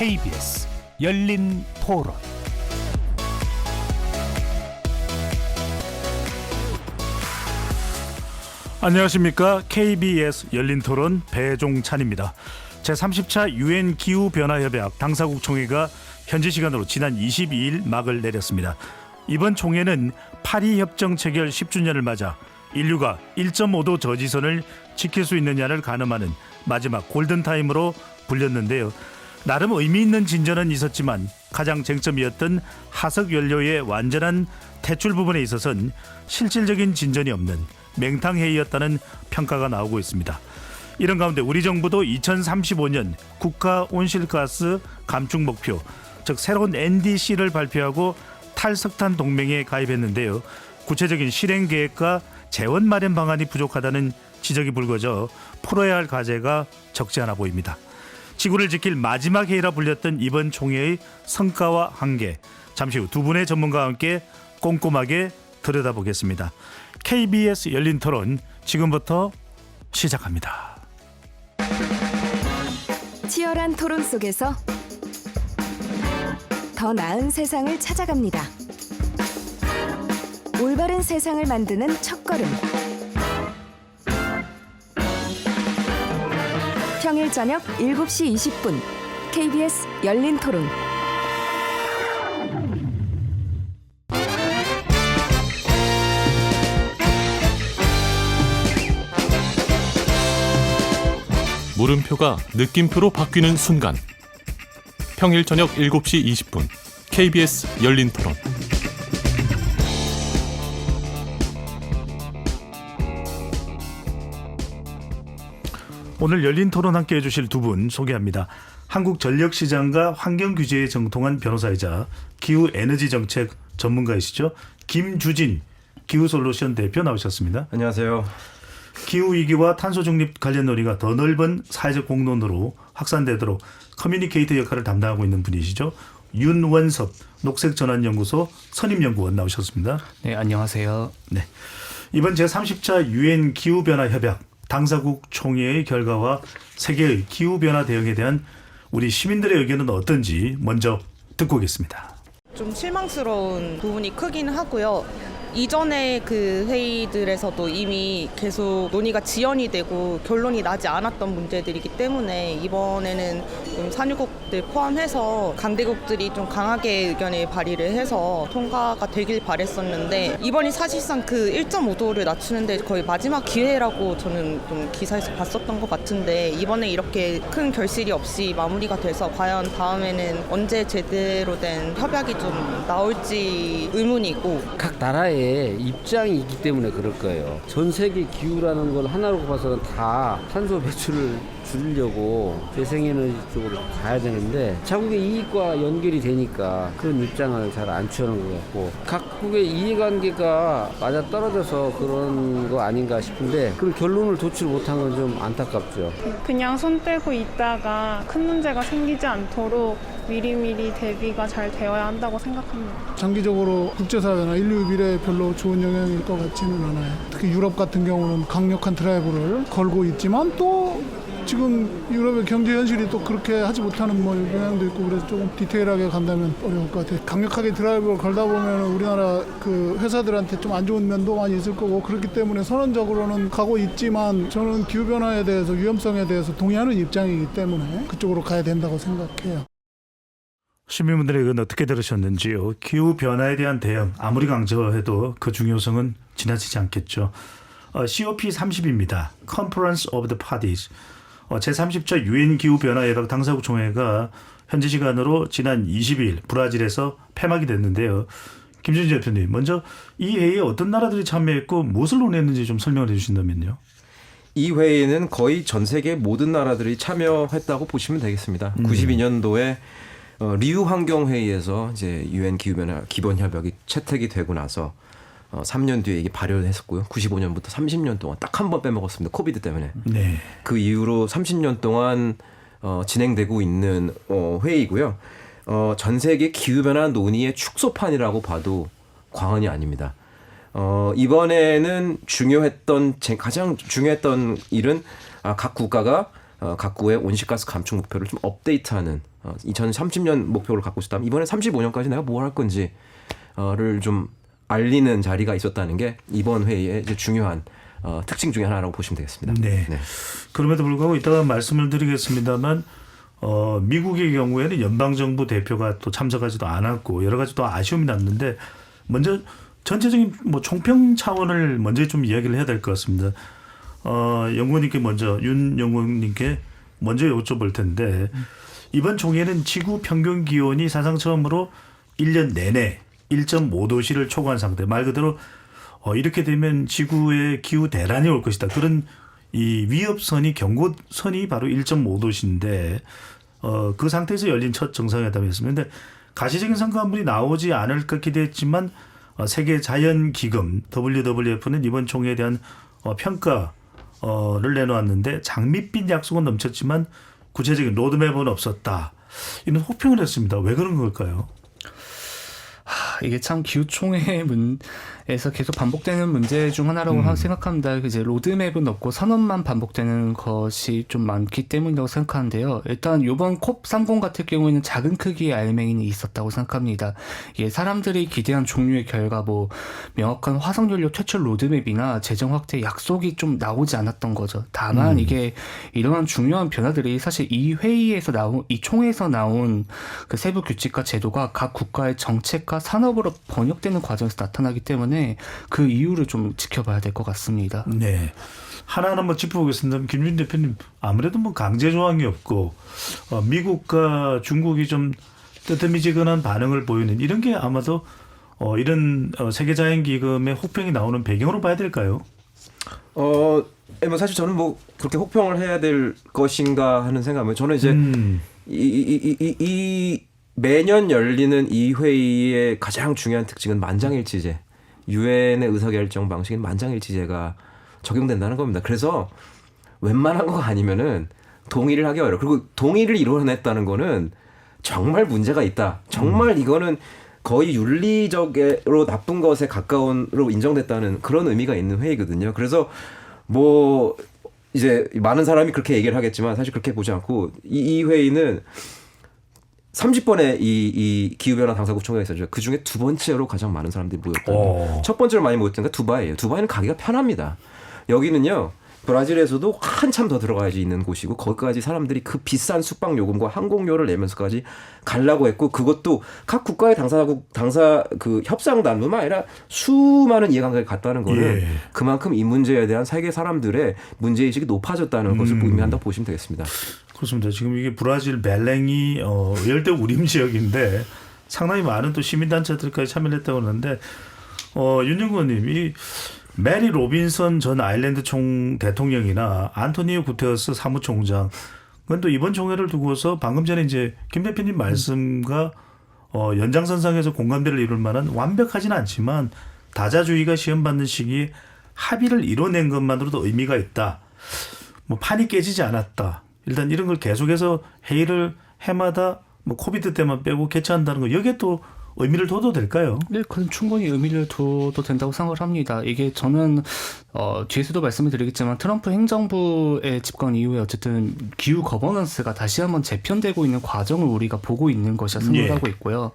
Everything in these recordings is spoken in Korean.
KBS 열린 토론. 안녕하십니까. KBS 열린 토론 배종찬입니다. 제30차 UN 기후변화협약 당사국 총회가 현지 시간으로 지난 22일 막을 내렸습니다. 이번 총회는 파리 협정 체결 10주년을 맞아 인류가 1.5도 저지선을 지킬 수 있느냐를 가늠하는 마지막 골든타임으로 불렸는데요. 나름 의미 있는 진전은 있었지만 가장 쟁점이었던 화석 연료의 완전한 퇴출 부분에 있어서는 실질적인 진전이 없는 맹탕회의였다는 평가가 나오고 있습니다. 이런 가운데 우리 정부도 2035년 국가 온실가스 감축 목표, 즉 새로운 NDC를 발표하고 탈석탄 동맹에 가입했는데요. 구체적인 실행 계획과 재원 마련 방안이 부족하다는 지적이 불거져 풀어야 할 과제가 적지 않아 보입니다. 지구를 지킬 마지막 회의라 불렸던 이번 총회의 성과와 한계, 잠시 후 두 분의 전문가와 함께 꼼꼼하게 들여다보겠습니다. KBS 열린 토론 지금부터 시작합니다. 치열한 토론 속에서 더 나은 세상을 찾아갑니다. 올바른 세상을 만드는 첫걸음. 평일 저녁 7시 20분 KBS 열린 토론. 물음표가 느낌표로 바뀌는 순간. 평일 저녁 7시 20분 KBS 열린 토론. 오늘 열린 토론 함께 해주실 두 분 소개합니다. 한국전력시장과 환경규제에 정통한 변호사이자 기후에너지정책 전문가이시죠. 김주진 기후솔루션 대표 나오셨습니다. 안녕하세요. 기후위기와 탄소중립 관련 논의가 더 넓은 사회적 공론으로 확산되도록 커뮤니케이터 역할을 담당하고 있는 분이시죠. 윤원섭 녹색전환연구소 선임연구원 나오셨습니다. 네, 안녕하세요. 네, 이번 제30차 UN 기후변화협약 당사국 총회의 결과와 세계의 기후변화 대응에 대한 우리 시민들의 의견은 어떤지 먼저 듣고 오겠습니다. 좀 실망스러운 부분이 크긴 하고요. 이전에 그 회의들에서도 이미 계속 논의가 지연이 되고 결론이 나지 않았던 문제들이기 때문에 이번에는 좀 산유국들 포함해서 강대국들이 좀 강하게 의견을 발의를 해서 통과가 되길 바랬었는데 이번이 사실상 그 1.5도를 낮추는데 거의 마지막 기회라고 저는 좀 기사에서 봤었던 것 같은데 이번에 이렇게 큰 결실이 없이 마무리가 돼서 과연 다음에는 언제 제대로 된 협약이 좀 나올지 의문이고 각 나라의 입장이 있기 때문에 그럴 거예요. 전 세계 기후라는 걸 하나로 봐서는 다 탄소 배출을 줄이려고 재생에너지 쪽으로 가야 되는데 자국의 이익과 연결이 되니까 그런 입장을 잘 안 취하는 것 같고 각국의 이해관계가 맞아 떨어져서 그런 거 아닌가 싶은데 그런 결론을 도출 못한 건 좀 안타깝죠. 그냥 손 떼고 있다가 큰 문제가 생기지 않도록 미리미리 대비가 잘 되어야 한다고 생각합니다. 장기적으로 국제사회나 인류 미래에 별로 좋은 영향일 것 같지는 않아요. 특히 유럽 같은 경우는 강력한 드라이브를 걸고 있지만 또 지금 유럽의 경제 현실이 또 그렇게 하지 못하는 뭐 영향도 있고 그래서 조금 디테일하게 간다면 어려울 것 같아요. 강력하게 드라이브를 걸다 보면 우리나라 그 회사들한테 좀 안 좋은 면도 많이 있을 거고 그렇기 때문에 선언적으로는 가고 있지만 저는 기후변화에 대해서 위험성에 대해서 동의하는 입장이기 때문에 그쪽으로 가야 된다고 생각해요. 시민분들의 의견 어떻게 들으셨는지요? 기후변화에 대한 대응 아무리 강조해도 그 중요성은 지나치지 않겠죠. COP30입니다. Conference of the Parties. 제30차 UN 기후변화협약 당사국 총회가 현지 시간으로 지난 22일 브라질에서 폐막이 됐는데요. 김준진 대표님, 먼저 이 회의에 어떤 나라들이 참여했고 무엇을 논의했는지 좀 설명을 해주신다면요. 이 회의는 거의 전 세계 모든 나라들이 참여했다고 보시면 되겠습니다. 92년도에 리우 환경회의에서 이제 UN 기후변화 기본협약이 채택이 되고 나서 3년 뒤에 이게 발효를 했었고요. 95년부터 30년 동안 딱 한 번 빼먹었습니다. 코비드 때문에. 네. 그 이후로 30년 동안 진행되고 있는 회의고요. 전 세계 기후변화 논의의 축소판이라고 봐도 과언이 아닙니다. 이번에는 가장 중요했던 일은 각 국가가 각국의 온실가스 감축 목표를 좀 업데이트하는 2030년 목표를 갖고 있었다면 이번에 35년까지 내가 뭘 할 건지를 좀 알리는 자리가 있었다는 게 이번 회의의 이제 중요한 특징 중에 하나라고 보시면 되겠습니다. 네. 그럼에도 불구하고 이따가 말씀을 드리겠습니다만 미국의 경우에는 연방정부 대표가 또 참석하지도 않았고 여러 가지 또 아쉬움이 났는데 먼저 전체적인 뭐 총평 차원을 먼저 좀 이야기를 해야 될 것 같습니다. 연구원님께 먼저 윤 연구원님께 먼저 여쭤볼 텐데 이번 총회는 지구 평균 기온이 사상 처음으로 1년 내내 1.5도씨를 초과한 상태. 말 그대로 이렇게 되면 지구의 기후 대란이 올 것이다. 그런 이 위협선이 경고선이 바로 1.5도씨인데 그 상태에서 열린 첫 정상회담이었습니다. 그런데 가시적인 성과물이 나오지 않을까 기대했지만 세계 자연기금 WWF는 이번 총회에 대한 평가를 내놓았는데 장밋빛 약속은 넘쳤지만 구체적인 로드맵은 없었다. 이런 호평을 했습니다. 왜 그런 걸까요? 이게 참 기후총회에서 계속 반복되는 문제 중 하나라고 생각합니다. 이제 로드맵은 없고 선언만 반복되는 것이 좀 많기 때문이라고 생각하는데요. 일단 이번 콥30 같은 경우에는 작은 크기의 알맹이는 있었다고 생각합니다. 이게 사람들이 기대한 종류의 결과 뭐 명확한 화석연료 퇴출 로드맵이나 재정 확대 약속이 좀 나오지 않았던 거죠. 다만 이게 이러한 중요한 변화들이 사실 이 회의에서 이 총회에서 나온 그 세부 규칙과 제도가 각 국가의 정책과 산업으로 번역되는 과정에서 나타나기 때문에 그 이유를 좀 지켜봐야 될 것 같습니다. 네. 하나하나 뭐 짚어보겠습니다. 김준 대표님 아무래도 뭐 강제 조항이 없고 미국과 중국이 좀 뜨뜻미지근한 반응을 보이는 이런 게 아마도 이런 세계자연기금의 혹평이 나오는 배경으로 봐야 될까요? 뭐 사실 저는 뭐 그렇게 혹평을 해야 될 것인가 하는 생각은 저는 이제 이 매년 열리는 이 회의의 가장 중요한 특징은 만장일치제. 유엔의 의사결정 방식인 만장일치제가 적용된다는 겁니다. 그래서 웬만한 거 아니면은 동의를 하기 어려워. 그리고 동의를 이뤄냈다는 거는 정말 문제가 있다. 정말 이거는 거의 윤리적으로 나쁜 것에 가까운로 인정됐다는 그런 의미가 있는 회의거든요. 그래서 뭐 이제 많은 사람이 그렇게 얘기를 하겠지만 사실 그렇게 보지 않고 이 회의는 30번의 이 기후변화 당사국 총회가 있었죠. 그 중에 두 번째로 가장 많은 사람들이 모였다. 첫 번째로 많이 모였던 게 두바이예요. 두바이는 가기가 편합니다. 여기는요. 브라질에서도 한참 더 들어가야지 있는 곳이고 거기까지 사람들이 그 비싼 숙박 요금과 항공료를 내면서까지 가려고 했고 그것도 각 국가의 당사 그 협상단뿐만 아니라 수많은 이해관계가 갔다는 거는 그만큼 이 문제에 대한 세계 사람들의 문제의식이 높아졌다는 것을 의미한다고 보시면 되겠습니다. 그렇습니다. 지금 이게 브라질 벨랭이 열대 우림 지역인데 상당히 많은 또 시민단체들까지 참여를 했다고 하는데 윤영구님 이 메리 로빈선 전 아일랜드 총 대통령이나 안토니오 구테러스 사무총장 그건 또 이번 총회를 두고서 방금 전에 이제 김 대표님 말씀과 연장선상에서 공감대를 이룰 만한 완벽하지는 않지만 다자주의가 시험받는 시기에 합의를 이뤄낸 것만으로도 의미가 있다. 뭐 판이 깨지지 않았다. 일단 이런 걸 계속해서 회의를 해마다 뭐 코비드 때만 빼고 개최한다는 거 여기에 또 의미를 둬도 될까요? 네, 그건 충분히 의미를 둬도 된다고 생각을 합니다. 이게 저는 뒤에서도 말씀을 드리겠지만 트럼프 행정부의 집권 이후에 어쨌든 기후 거버넌스가 다시 한번 재편되고 있는 과정을 우리가 보고 있는 것이라 생각하고 있고요.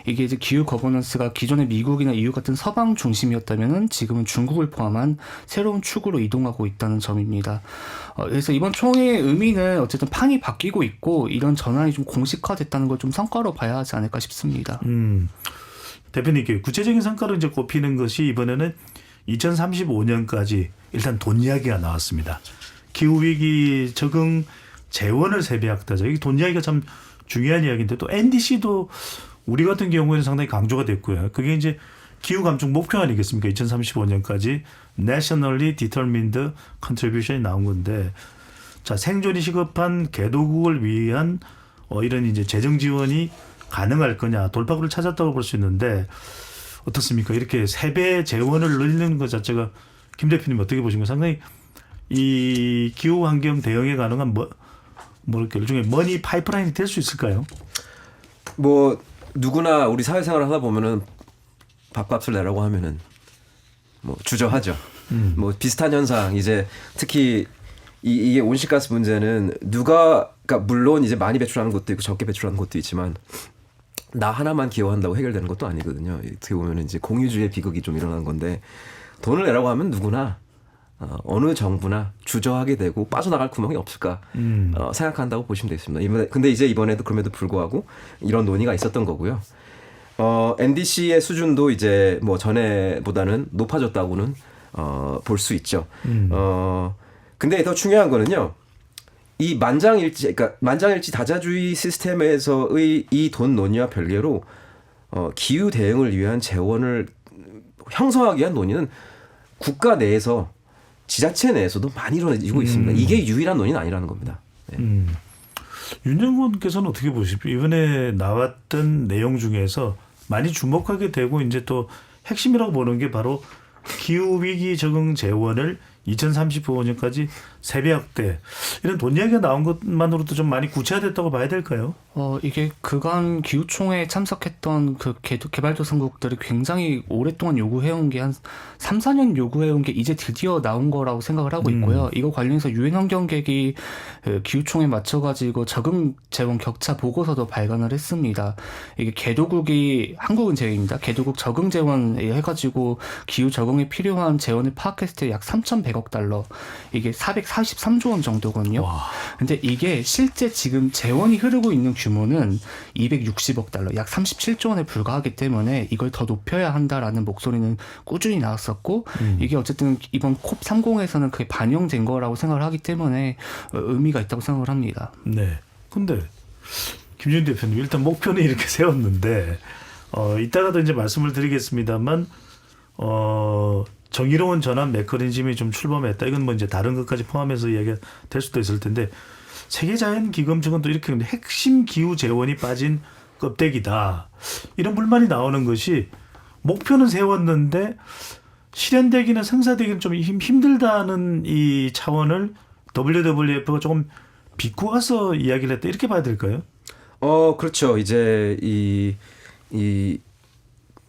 이게 이제 기후 거버넌스가 기존의 미국이나 EU 같은 서방 중심이었다면은 지금은 중국을 포함한 새로운 축으로 이동하고 있다는 점입니다. 그래서 이번 총회의 의미는 어쨌든 판이 바뀌고 있고 이런 전환이 좀 공식화됐다는 걸 좀 성과로 봐야 하지 않을까 싶습니다. 대표님께 구체적인 성과로 이제 꼽히는 것이 이번에는 2035년까지 일단 돈 이야기가 나왔습니다. 기후위기 적응 재원을 세배하겠다죠. 이게 돈 이야기가 참 중요한 이야기인데 또 NDC도 우리 같은 경우에는 상당히 강조가 됐고요. 그게 이제 기후 감축 목표 아니겠습니까? 2035년까지 Nationally Determined Contribution이 나온 건데 자 생존이 시급한 개도국을 위한 이런 이제 재정 지원이 가능할 거냐 돌파구를 찾았다고 볼 수 있는데 어떻습니까? 이렇게 3배 재원을 늘리는 것 자체가 김 대표님 어떻게 보십니까? 상당히 이 기후 환경 대응에 가능한 이렇게 일종의 머니 파이프라인이 될 수 있을까요? 뭐 누구나 우리 사회생활을 하다 보면은 밥값을 내라고 하면은 뭐 주저하죠. 뭐 비슷한 현상 이제 특히 이게 온실가스 문제는 그러니까 물론 이제 많이 배출하는 것도 있고 적게 배출하는 것도 있지만 나 하나만 기여한다고 해결되는 것도 아니거든요. 어떻게 보면 이제 공유주의 비극이 좀 일어난 건데 돈을 내라고 하면 누구나 어느 정부나 주저하게 되고 빠져나갈 구멍이 없을까 생각한다고 보시면 되겠습니다. 근데 이제 이번에도 그럼에도 불구하고 이런 논의가 있었던 거고요. NDC의 수준도 이제 뭐 전에보다는 높아졌다고는 볼 수 있죠. 근데 더 중요한 거는요. 이 만장일치 다자주의 시스템에서의 이 돈 논의와 별개로 기후 대응을 위한 재원을 형성하기 위한 논의는 국가 내에서 지자체 내에서도 많이 이루어지고 있습니다. 이게 유일한 논의는 아니라는 겁니다. 네. 윤 장관께서는 어떻게 보십니까? 이번에 나왔던 내용 중에서 많이 주목하게 되고 이제 또 핵심이라고 보는 게 바로 기후위기 적응 재원을 2035년까지 3배 확대 이런 돈 이야기가 나온 것만으로도 좀 많이 구체화됐다고 봐야 될까요? 이게 그간 기후총회에 참석했던 그 개발도상국들이 굉장히 오랫동안 요구해온 게 한 3, 4년 요구해온 게 이제 드디어 나온 거라고 생각을 하고 있고요. 이거 관련해서 유엔 환경계획이 기후총회에 맞춰가지고 적응 재원 격차 보고서도 발간을 했습니다. 이게 개도국이 한국은 제외입니다. 개도국 적응 재원 해가지고 기후 적응에 필요한 재원을 파악했을 때 약 3,100억 달러, 이게 443조 원 정도거든요. 근데 이게 실제 지금 재원이 흐르고 있는 규모는 260억 달러, 약 37조 원에 불과하기 때문에 이걸 더 높여야 한다라는 목소리는 꾸준히 나왔었고 이게 어쨌든 이번 콥30에서는 그게 반영된 거라고 생각을 하기 때문에 의미가 있다고 생각을 합니다. 네. 근데 김준일 대표님 일단 목표는 이렇게 세웠는데 이따가도 이제 말씀을 드리겠습니다만 정의로운 전환 메커니즘이 좀 출범했다. 이건 뭐 이제 다른 것까지 포함해서 이야기가 될 수도 있을 텐데 세계자연기금 측은 또 이렇게 핵심 기후 재원이 빠진 껍데기다. 이런 불만이 나오는 것이 목표는 세웠는데 실현되기는 성사되기는 좀 힘들다는 이 차원을 WWF가 조금 비꼬아서 이야기를 했다. 이렇게 봐야 될까요? 그렇죠. 이제 이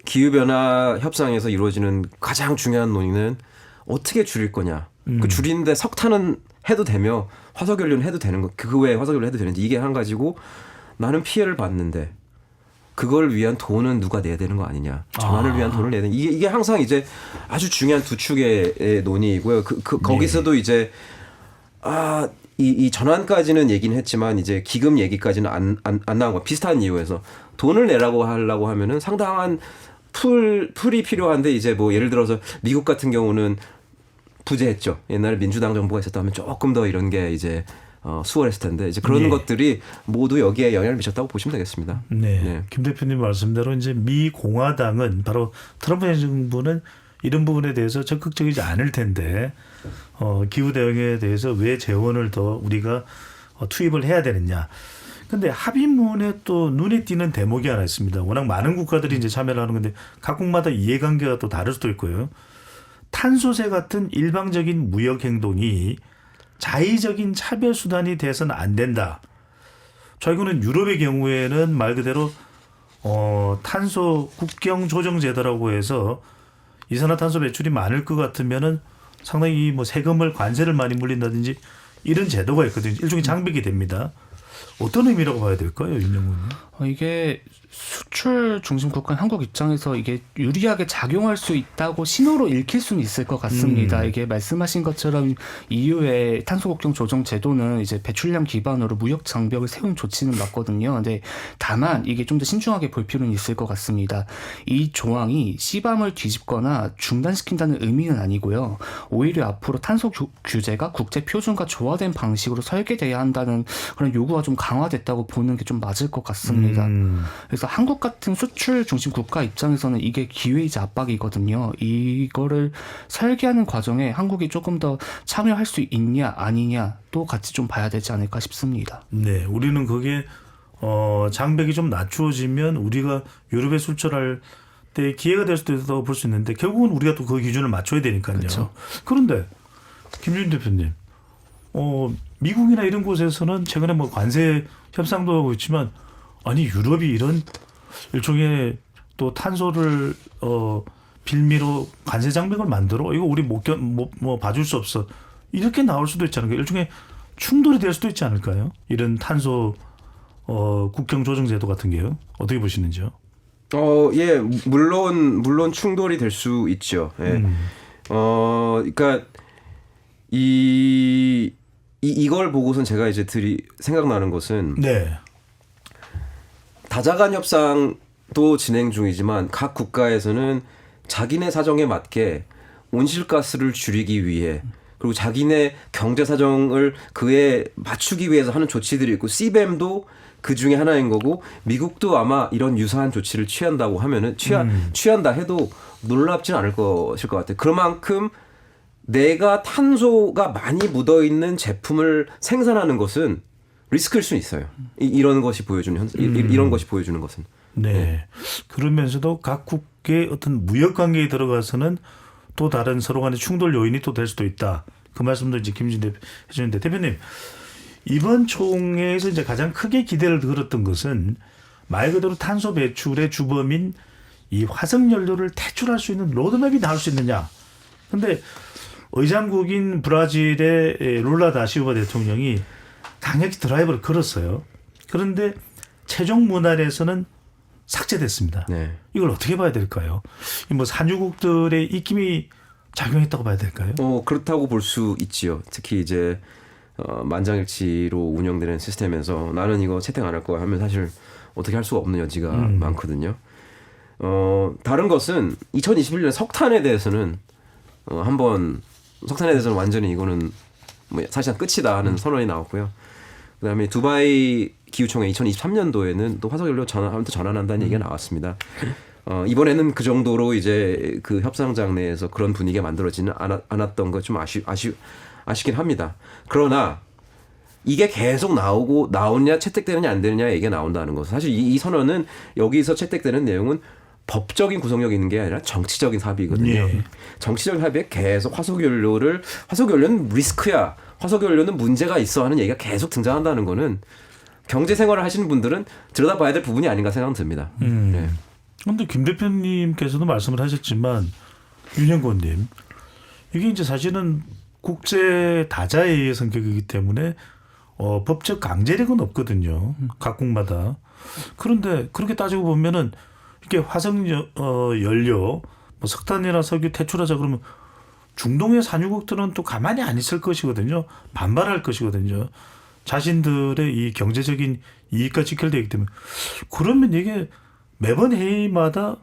기후변화 협상에서 이루어지는 가장 중요한 논의는 어떻게 줄일 거냐. 그 줄이는데 석탄은 해도 되며 화석연료는 해도 되는 거. 그 외에 화석연료 해도 되는지 이게 한 가지고 나는 피해를 봤는데 그걸 위한 돈은 누가 내야 되는 거 아니냐. 전환을 위한 돈을 내야 되는 이게 항상 이제 아주 중요한 두 축의 논의이고요. 거기서도 이제 이 전환까지는 얘기는 했지만 이제 기금 얘기까지는 안 나온 거 비슷한 이유에서 돈을 내라고 하려고 하면은 상당한 풀이 필요한데 이제 뭐 예를 들어서 미국 같은 경우는 부재했죠. 옛날에 민주당 정부가 있었다면 조금 더 이런 게 이제 수월했을 텐데 이제 그런 것들이 모두 여기에 영향을 미쳤다고 보시면 되겠습니다. 네. 네. 김 대표님 말씀대로 이제 미 공화당은 바로 트럼프 정부는 이런 부분에 대해서 적극적이지 않을 텐데 기후 대응에 대해서 왜 재원을 더 우리가 투입을 해야 되느냐. 근데 합의문에 또 눈에 띄는 대목이 하나 있습니다. 워낙 많은 국가들이 이제 참여를 하는 건데 각국마다 이해관계가 또 다를 수도 있고요. 탄소세 같은 일방적인 무역 행동이 자의적인 차별 수단이 돼서는 안 된다. 자, 이거는 유럽의 경우에는 말 그대로 탄소 국경 조정 제도라고 해서 이산화탄소 배출이 많을 것 같으면은 상당히 뭐 세금을 관세를 많이 물린다든지 이런 제도가 있거든요. 일종의 장벽이 됩니다. 어떤 의미라고 봐야 될까요, 윤영훈님? 이게 수출 중심 국가인 한국 입장에서 이게 유리하게 작용할 수 있다고 신호로 읽힐 수는 있을 것 같습니다. 이게 말씀하신 것처럼 EU의 탄소국경 조정 제도는 이제 배출량 기반으로 무역 장벽을 세운 조치는 맞거든요. 근데 다만 이게 좀 더 신중하게 볼 필요는 있을 것 같습니다. 이 조항이 씨밤을 뒤집거나 중단시킨다는 의미는 아니고요. 오히려 앞으로 탄소 규제가 국제 표준과 조화된 방식으로 설계돼야 한다는 그런 요구가 좀 강화됐다고 보는 게 좀 맞을 것 같습니다. 그래서 한국 같은 수출 중심 국가 입장에서는 이게 기회이자 압박이거든요. 이거를 설계하는 과정에 한국이 조금 더 참여할 수 있냐 아니냐 또 같이 좀 봐야 되지 않을까 싶습니다. 네, 우리는 그게 장벽이 좀 낮추어지면 우리가 유럽에 수출할 때 기회가 될 수도 있다고 볼 수 있는데 결국은 우리가 또 그 기준을 맞춰야 되니까요. 그렇죠. 그런데 김준 대표님, 미국이나 이런 곳에서는 최근에 뭐 관세 협상도 하고 있지만 아니 유럽이 이런 일종의 또 탄소를 빌미로 관세 장벽을 만들어 이거 우리 못 봐줄 수 없어 이렇게 나올 수도 있지 않을까요? 일종의 충돌이 될 수도 있지 않을까요? 이런 탄소 국경 조정 제도 같은 게요. 어떻게 보시는지요? 예, 물론 충돌이 될 수 있죠. 예. 그러니까 이걸 보고선 제가 이제 생각나는 것은 네. 다자간 협상도 진행 중이지만 각 국가에서는 자기네 사정에 맞게 온실가스를 줄이기 위해 그리고 자기네 경제 사정을 그에 맞추기 위해서 하는 조치들이 있고 CBAM도 그 중에 하나인 거고 미국도 아마 이런 유사한 조치를 취한다고 하면은 취한다 해도 놀랍진 않을 것일 것 같아요. 그만큼 내가 탄소가 많이 묻어 있는 제품을 생산하는 것은 리스크일 수 있어요. 이런 것이 보여주는 이런 것이 보여주는 것은. 네. 네. 그러면서도 각국의 어떤 무역 관계에 들어가서는 또 다른 서로 간의 충돌 요인이 또 될 수도 있다. 그 말씀도 이제 김진 대표 해주는데 대표님 이번 총회에서 이제 가장 크게 기대를 걸었던 것은 말 그대로 탄소 배출의 주범인 이 화석 연료를 퇴출할 수 있는 로드맵이 나올 수 있느냐. 근데 의장국인 브라질의 룰라 다시오바 대통령이 강력히 드라이브를 걸었어요. 그런데 최종 문안에서는 삭제됐습니다. 네. 이걸 어떻게 봐야 될까요? 뭐 산유국들의 입김이 작용했다고 봐야 될까요? 그렇다고 볼 수 있지요. 특히 이제 만장일치로 운영되는 시스템에서 나는 이거 채택 안 할 거야 하면 사실 어떻게 할 수가 없는 여지가 많거든요. 다른 것은 2021년 석탄에 대해서는 한번 석탄에 대해서는 완전히 이거는 뭐 사실상 끝이다 하는 선언이 나왔고요. 그다음에 두바이 기후총회 2023년도에는 또 화석연료 전환한다는 얘기가 나왔습니다. 이번에는 그 정도로 이제 그 협상장 내에서 그런 분위기가 만들어지는 않았던 것 좀 아쉽긴 합니다. 그러나 이게 계속 나오느냐 채택되느냐 안 되느냐 얘기가 나온다는 것. 사실 이 선언은 여기서 채택되는 내용은 법적인 구속력이 있는 게 아니라 정치적인 합의거든요. 예. 정치적인 합의에 계속 화석연료는 리스크야. 화석연료는 문제가 있어 하는 얘기가 계속 등장한다는 거는 경제 생활을 하시는 분들은 들여다봐야 될 부분이 아닌가 생각은 듭니다. 네. 그런데 김 대표님께서도 말씀을 하셨지만 윤영권님 이게 이제 사실은 국제 다자회의 성격이기 때문에 법적 강제력은 없거든요. 각국마다. 그런데 그렇게 따지고 보면은 이렇게 화석 연료, 뭐 석탄이나 석유 퇴출하자 그러면 중동의 산유국들은 또 가만히 안 있을 것이거든요. 반발할 것이거든요. 자신들의 이 경제적인 이익과 직결되어 있기 때문에 그러면 이게 매번 회의마다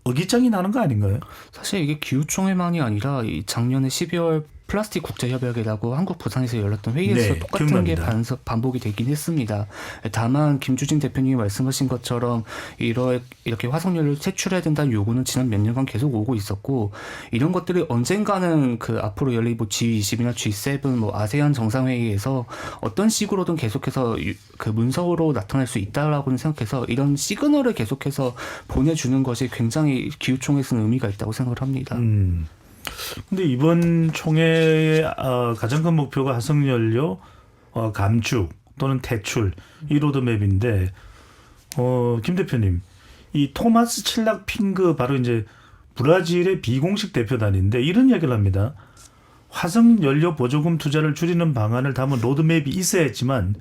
어깃장이 나는 거 아닌가요? 사실 이게 기후총회만이 아니라 이 작년에 12월 플라스틱 국제협약이라고 한국 부산에서 열렸던 회의에서 네, 똑같은 기억납니다. 게 반복이 되긴 했습니다. 다만 김주진 대표님이 말씀하신 것처럼 이렇게 화석연료를 퇴출해야 된다는 요구는 지난 몇 년간 계속 오고 있었고 이런 것들이 언젠가는 그 앞으로 열릴 뭐 G20이나 G7, 뭐 아세안 정상회의에서 어떤 식으로든 계속해서 그 문서로 나타날 수 있다라고는 생각해서 이런 시그널을 계속해서 보내주는 것이 굉장히 기후총회에서는 의미가 있다고 생각을 합니다. 근데 이번 총회의 가장 큰 목표가 화석연료 감축 또는 퇴출 이 로드맵인데 김 대표님 이 토마스 칠락 핑그 바로 이제 브라질의 비공식 대표단인데 이런 이야기를 합니다. 화석연료 보조금 투자를 줄이는 방안을 담은 로드맵이 있어야 했지만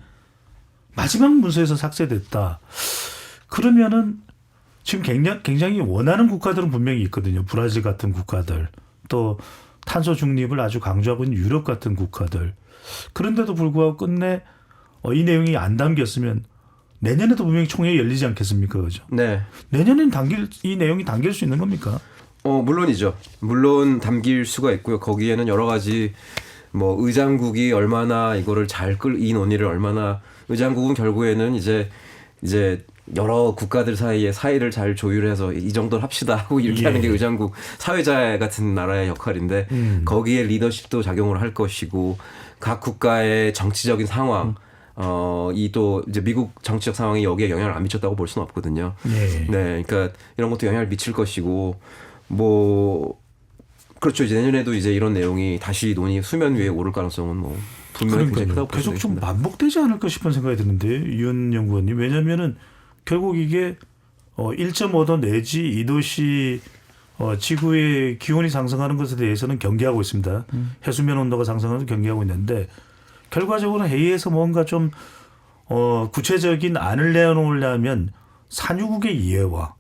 마지막 문서에서 삭제됐다. 그러면은 지금 굉장히 원하는 국가들은 분명히 있거든요. 브라질 같은 국가들. 또 탄소 중립을 아주 강조하고 있는 유럽 같은 국가들. 그런데도 불구하고 끝내 이 내용이 안 담겼으면 내년에도 분명히 총회 열리지 않겠습니까? 그죠? 네. 내년에는 이 내용이 담길 수 있는 겁니까? 물론이죠. 물론 담길 수가 있고요. 거기에는 여러 가지 뭐 의장국이 얼마나 이거를 이 논의를 얼마나 의장국은 결국에는 이제 여러 국가들 사이에 사이를 잘 조율해서 이 정도는 합시다 하고 이렇게 하는 게 의장국 사회자 같은 나라의 역할인데 거기에 리더십도 작용을 할 것이고 각 국가의 정치적인 상황 이 또 이제 미국 정치적 상황이 여기에 영향을 안 미쳤다고 볼 수는 없거든요. 네, 그러니까 이런 것도 영향을 미칠 것이고 뭐 그렇죠. 이제 내년에도 이제 이런 내용이 다시 수면 위에 오를 가능성은 뭐 분명히 굉장히 크다고 볼 수 계속 좀 있습니다. 반복되지 않을까 싶은 생각이 드는데 윤 연구원님 왜냐하면은 결국 이게 1.5도 내지 2도씨 지구의 기온이 상승하는 것에 대해서는 경계하고 있습니다. 해수면 온도가 상승하는 것을 경계하고 있는데 결과적으로 회의에서 뭔가 좀 구체적인 안을 내놓으려면 산유국의 이해와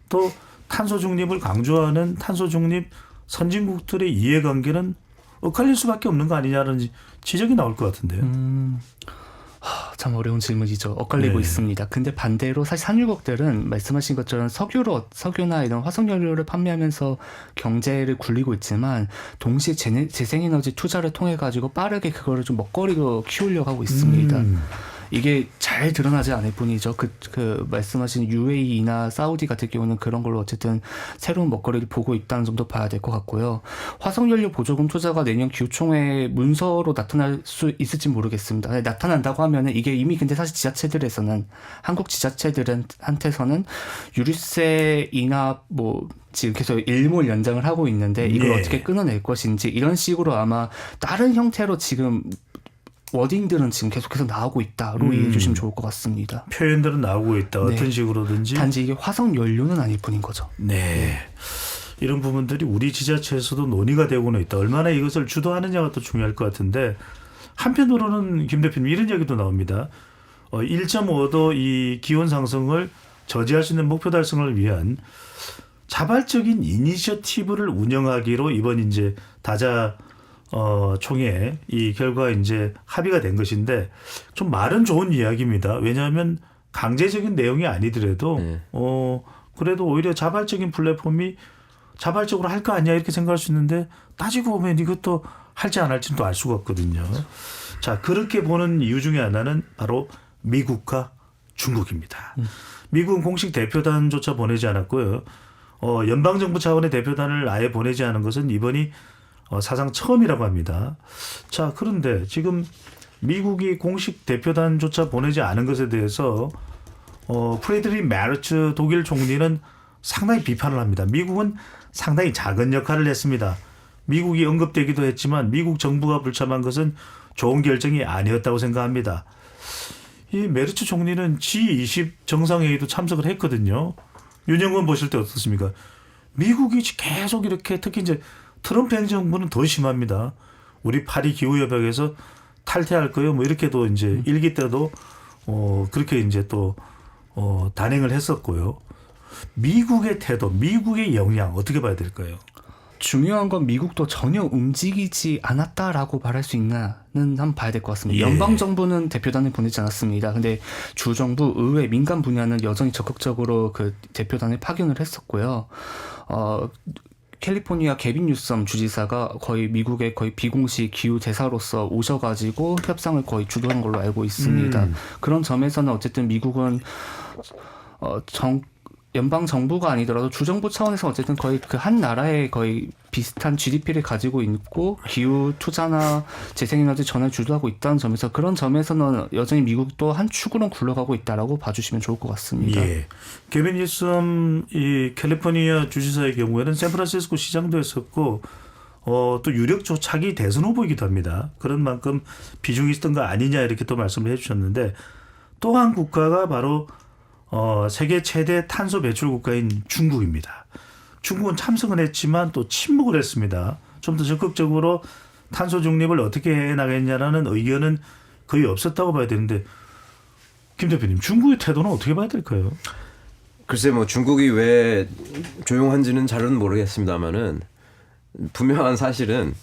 또 탄소 중립을 강조하는 탄소 중립 선진국들의 이해관계는 엇갈릴 수밖에 없는 거 아니냐는 지적이 나올 것 같은데요. 참 어려운 질문이죠. 엇갈리고 네. 있습니다. 근데 반대로 사실 산유국들은 말씀하신 것처럼 석유나 이런 화석연료를 판매하면서 경제를 굴리고 있지만 동시에 재생에너지 투자를 통해 가지고 빠르게 그거를 좀 먹거리로 키우려고 하고 있습니다. 이게 잘 드러나지 않을 뿐이죠. 그 말씀하신 UAE나 사우디 같은 경우는 그런 걸로 어쨌든 새로운 먹거리를 보고 있다는 점도 봐야 될 것 같고요. 화석연료 보조금 투자가 내년 기후총회 문서로 나타날 수 있을지 모르겠습니다. 나타난다고 하면은 이게 이미 근데 사실 지자체들에서는 한국 지자체들한테서는 유류세이나 뭐 지금 계속 일몰 연장을 하고 있는데 이걸 어떻게 끊어낼 것인지 이런 식으로 아마 다른 형태로 지금 워딩들은 지금 계속해서 나오고 있다로 이해해 주시면 좋을 것 같습니다. 표현들은 나오고 있다. 네. 어떤 식으로든지. 단지 이게 화석 연료는 아닐 뿐인 거죠. 네. 이런 부분들이 우리 지자체에서도 논의가 되고는 있다. 얼마나 이것을 주도하느냐가 또 중요할 것 같은데 한편으로는 김 대표님 이런 얘기도 나옵니다. 1.5도 이 기온 상승을 저지할 수 있는 목표 달성을 위한 자발적인 이니셔티브를 운영하기로 이번 이제 다자 총회 이 결과 이제 합의가 된 것인데 좀 말은 좋은 이야기입니다. 왜냐하면 강제적인 내용이 아니더라도 그래도 오히려 자발적인 플랫폼이 자발적으로 할 거 아니야 이렇게 생각할 수 있는데 따지고 보면 이것도 할지 안 할지는 또 알 수가 없거든요. 자, 그렇게 보는 이유 중에 하나는 바로 미국과 중국입니다. 미국은 공식 대표단조차 보내지 않았고요. 연방정부 차원의 대표단을 아예 보내지 않은 것은 이번이 사상 처음이라고 합니다. 자, 그런데 지금 미국이 공식 대표단조차 보내지 않은 것에 대해서 프레드리 메르츠 독일 총리는 상당히 비판을 합니다. 미국은 상당히 작은 역할을 했습니다. 미국이 언급되기도 했지만 미국 정부가 불참한 것은 좋은 결정이 아니었다고 생각합니다. 이 메르츠 총리는 G20 정상회의도 참석을 했거든요. 윤영건 보실 때 어떻습니까? 미국이 계속 이렇게 특히 이제 트럼프 행정부는 더 심합니다. 우리 파리 기후협약에서 탈퇴할 거예요. 뭐 이렇게도 이제 일기 때도 그렇게 이제 또 단행을 했었고요. 미국의 태도, 미국의 역량 어떻게 봐야 될까요? 중요한 건 미국도 전혀 움직이지 않았다라고 말할 수 있나는 한번 봐야 될 것 같습니다. 연방 정부는 대표단을 보내지 않았습니다. 근데 주 정부, 의회, 민간 분야는 여전히 적극적으로 그 대표단을 파견을 했었고요. 캘리포니아 게빈 뉴섬 주지사가 거의 미국의 거의 비공식 기후 대사로서 오셔가지고 협상을 거의 주도한 걸로 알고 있습니다. 그런 점에서는 어쨌든 미국은 연방 정부가 아니더라도 주정부 차원에서 어쨌든 거의 그 한 나라의 거의 비슷한 GDP를 가지고 있고 기후 투자나 재생에너지 전환을 주도하고 있다는 점에서 그런 점에서는 여전히 미국도 한 축으로 굴러가고 있다라고 봐주시면 좋을 것 같습니다. 예. 케빈 뉴섬 이 캘리포니아 주지사의 경우에는 샌프란시스코 시장도 했었고 또 유력 차기 대선 후보이기도 합니다. 그런 만큼 비중이 있었던 거 아니냐 이렇게 또 말씀을 해주셨는데 또 한 국가가 바로 세계 최대 탄소 배출 국가인 중국입니다. 중국은 참석은 했지만 또 침묵을 했습니다. 좀 더 적극적으로 탄소 중립을 어떻게 해나가겠냐라는 의견은 거의 없었다고 봐야 되는데 김 대표님 중국의 태도는 어떻게 봐야 될까요? 글쎄 뭐 중국이 왜 조용한지는 잘은 모르겠습니다만은 분명한 사실은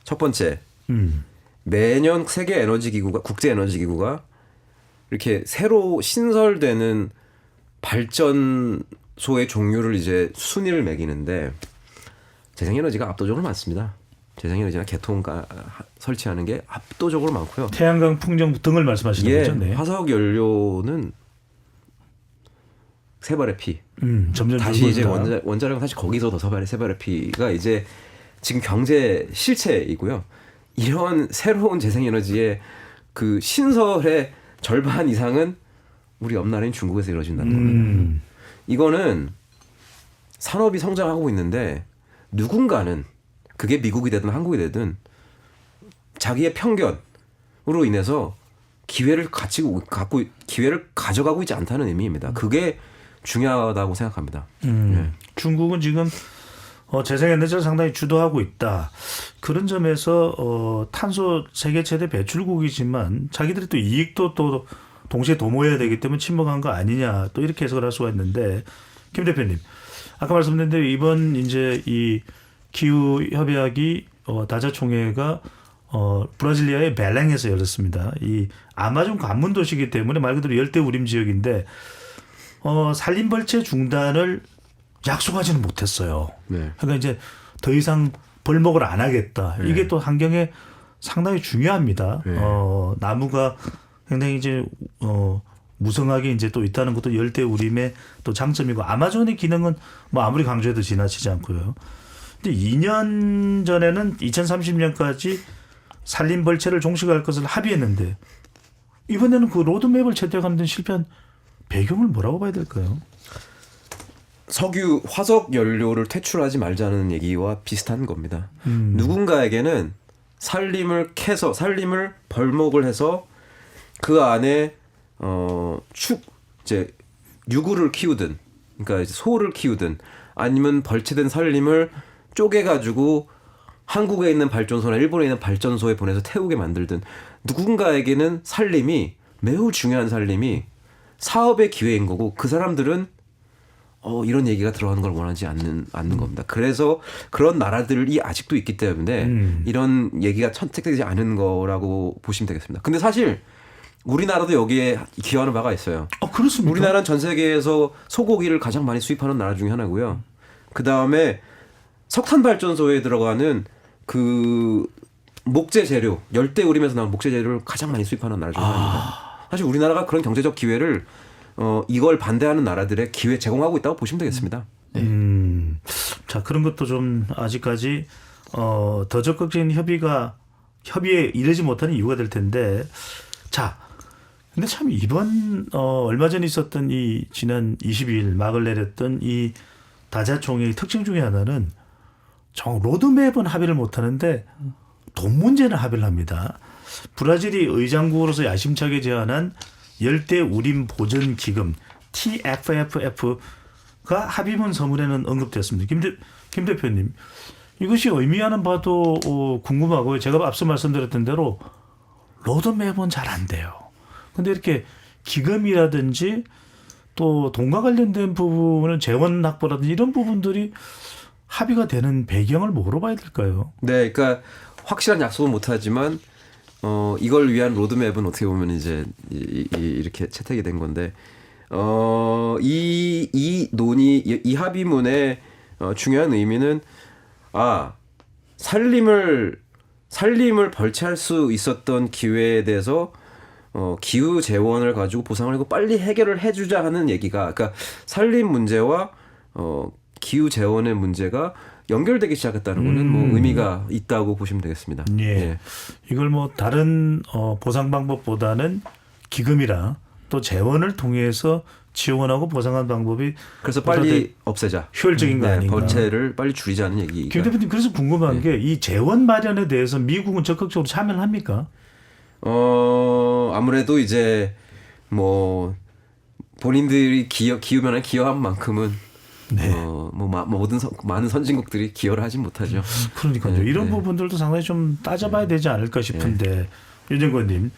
첫 번째 매년 세계 에너지 기구가 국제 에너지 기구가 이렇게 새로 신설되는 발전소의 종류를 이제 순위를 매기는데 재생에너지가 압도적으로 많습니다. 재생에너지나 개통가 설치하는 게 압도적으로 많고요. 태양광, 풍력 등을 말씀하시는 거죠? 네. 화석 연료는 세 발의 피. 점점 다시 이제 줄어든다. 원자력은 사실 거기서 더 세 발의 피가 이제 지금 경제 실체이고요. 이런 새로운 재생에너지의 그 신설의 절반 이상은 우리 옆 나라인 중국에서 이루어진다는 겁니다. 이거는 산업이 성장하고 있는데 누군가는 그게 미국이 되든 한국이 되든 자기의 편견으로 인해서 기회를 가져가고 있지 않다는 의미입니다. 그게 중요하다고 생각합니다. 중국은 지금 재생에너지를 상당히 주도하고 있다. 그런 점에서 탄소 세계 최대 배출국이지만 자기들이 또 이익도 또 동시에 도모해야 되기 때문에 침묵한 거 아니냐 또 이렇게 해석을 할 수가 있는데 김 대표님 아까 말씀드린 대로 이번 이제 이 기후 협약이 다자 총회가 브라질리아의 벨랭에서 열렸습니다. 이 아마존 관문 도시이기 때문에 말 그대로 열대 우림 지역인데 산림 벌채 중단을 약속하지는 못했어요. 네. 그러니까 이제 더 이상 벌목을 안 하겠다. 네. 이게 또 환경에 상당히 중요합니다. 네. 나무가 굉장히 이제 무성하게 이제 또 있다는 것도 열대 우림의 또 장점이고 아마존의 기능은 뭐 아무리 강조해도 지나치지 않고요. 근데 2년 전에는 2030년까지 산림 벌채를 종식할 것을 합의했는데 이번에는 그 로드맵을 채택하는 데 실패한 배경을 뭐라고 봐야 될까요? 석유, 화석 연료를 퇴출하지 말자는 얘기와 비슷한 겁니다. 누군가에게는 산림을 캐서 산림을 벌목을 해서 그 안에 이제 유구를 키우든, 그러니까 이제 소를 키우든, 아니면 벌채된 산림을 쪼개가지고 한국에 있는 발전소나 일본에 있는 발전소에 보내서 태우게 만들든 누군가에게는 산림이 매우 중요한 산림이 사업의 기회인 거고 그 사람들은 이런 얘기가 들어가는 걸 원하지 않는 겁니다. 그래서 그런 나라들이 아직도 있기 때문에 이런 얘기가 선택되지 않은 거라고 보시면 되겠습니다. 근데 사실 우리나라도 여기에 기여하는 바가 있어요. 그렇습니까? 우리나라는 전 세계에서 소고기를 가장 많이 수입하는 나라 중에 하나고요. 그 다음에 석탄 발전소에 들어가는 그 목재 재료, 열대 우림에서 나온 목재 재료를 가장 많이 수입하는 나라 중에 하나입니다. 사실 우리나라가 그런 경제적 기회를 이걸 반대하는 나라들의 기회 제공하고 있다고 보시면 되겠습니다. 자, 그런 것도 좀 아직까지 더 적극적인 협의에 이르지 못하는 이유가 될 텐데, 자, 근데 참 이번 얼마 전에 있었던 이 지난 22일 막을 내렸던 이 다자 총회의 특징 중에 하나는 로드맵은 합의를 못하는데 돈 문제는 합의를 합니다. 브라질이 의장국으로서 야심차게 제안한 열대 우림 보전 기금 TFFF가 합의문 서문에는 언급됐습니다. 김 대표님, 이것이 의미하는 바도 궁금하고요. 제가 앞서 말씀드렸던 대로 로드맵은 잘 안 돼요. 근데 이렇게 기금이라든지 또 돈과 관련된 부분은 재원 확보라든지 이런 부분들이 합의가 되는 배경을 뭐로 봐야 될까요? 네, 그러니까 확실한 약속은 못하지만 이걸 위한 로드맵은 어떻게 보면 이제 이렇게 채택이 된 건데 이 논의 이 합의문의 중요한 의미는 산림을 벌채할 수 있었던 기회에 대해서 기후 재원을 가지고 보상을 하고 빨리 해결을 해주자 하는 얘기가, 그러니까 산림 문제와 기후 재원의 문제가 연결되기 시작했다는 거는 뭐 의미가 있다고 보시면 되겠습니다. 예. 예. 이걸 뭐 다른 보상 방법보다는 기금이라 또 재원을 통해서 지원하고 보상하는 방법이 그래서 빨리 없애자. 효율적인 거 아닌가. 벌채를 빨리 줄이자는 얘기가. 김 대표님, 그래서 궁금한 게 이 재원 마련에 대해서 미국은 적극적으로 참여를 합니까? 아무래도 이제 뭐 본인들이 기후변화에 기여한 만큼은 많은 선진국들이 기여를 하진 못하죠. 그러니까요. 이런 부분들도 상당히 좀 따져봐야 되지 않을까 싶은데 윤정권님,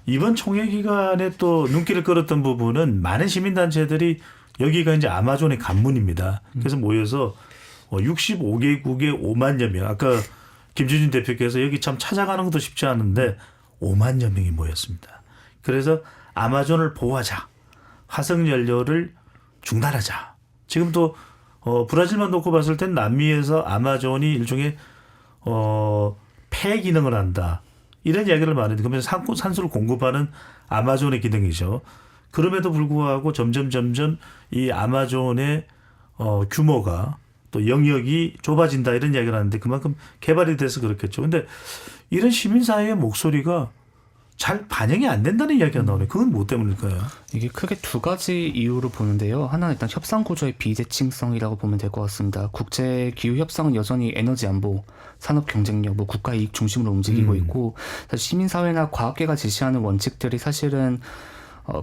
이번 총회 기간에 또 눈길을 끌었던 부분은 많은 시민단체들이 여기가 이제 아마존의 관문입니다. 그래서 모여서 65개국의 5만여 명, 아까 김준진 대표께서 여기 참 찾아가는 것도 쉽지 않은데 5만여 명이 모였습니다. 그래서 아마존을 보호하자, 화석연료를 중단하자. 지금 또 브라질만 놓고 봤을 땐 남미에서 아마존이 일종의 폐 기능을 한다, 이런 이야기를 많이 해요. 그러면 산소를 공급하는 아마존의 기능이죠. 그럼에도 불구하고 점점 이 아마존의 규모가 또 영역이 좁아진다, 이런 이야기를 하는데 그만큼 개발이 돼서 그렇겠죠. 근데 이런 시민사회의 목소리가 잘 반영이 안 된다는 이야기가 나오네요. 그건 뭐 때문일까요? 이게 크게 두 가지 이유로 보는데요. 하나는 일단 협상 구조의 비대칭성이라고 보면 될 것 같습니다. 국제 기후 협상은 여전히 에너지 안보, 산업 경쟁력, 국가 이익 중심으로 움직이고 있고, 사실 시민사회나 과학계가 제시하는 원칙들이 사실은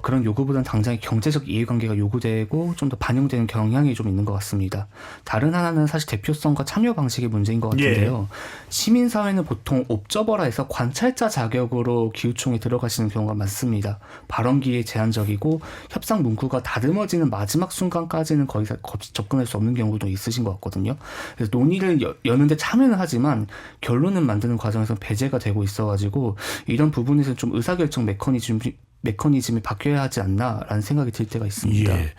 그런 요구보다는 당장의 경제적 이해관계가 요구되고 좀 더 반영되는 경향이 좀 있는 것 같습니다. 다른 하나는 사실 대표성과 참여 방식의 문제인 것 같은데요. 시민사회는 보통 옵저버라해서 관찰자 자격으로 기후총에 들어가시는 경우가 많습니다. 발언 기회 제한적이고 협상 문구가 다듬어지는 마지막 순간까지는 거의 접근할 수 없는 경우도 있으신 것 같거든요. 그래서 논의를 여는데 참여는 하지만 결론을 만드는 과정에서 배제가 되고 있어가지고 이런 부분에서 좀 의사결정 메커니즘이 바뀌어야 하지 않나라는 생각이 들 때가 있습니다. 예.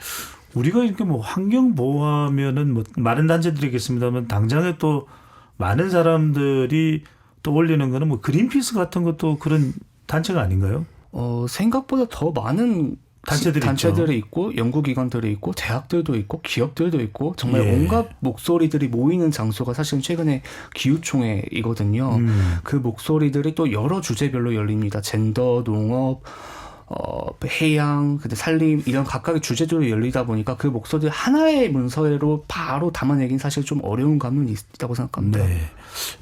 우리가 이렇게 뭐 환경 보호하면은 뭐 많은 단체들이겠습니다만 당장에 또 많은 사람들이 떠올리는 거는 뭐 그린피스 같은 것도 그런 단체가 아닌가요? 생각보다 더 많은 단체들이 있고 연구기관들이 있고 대학들도 있고 기업들도 있고 정말 온갖 목소리들이 모이는 장소가 사실은 최근에 기후총회이거든요. 그 목소리들이 또 여러 주제별로 열립니다. 젠더, 농업, 해양, 근데 산림 이런 각각의 주제들로 열리다 보니까 그 목소리를 하나의 문서로 바로 담아내긴 사실 좀 어려운 감은 있다고 생각합니다. 네.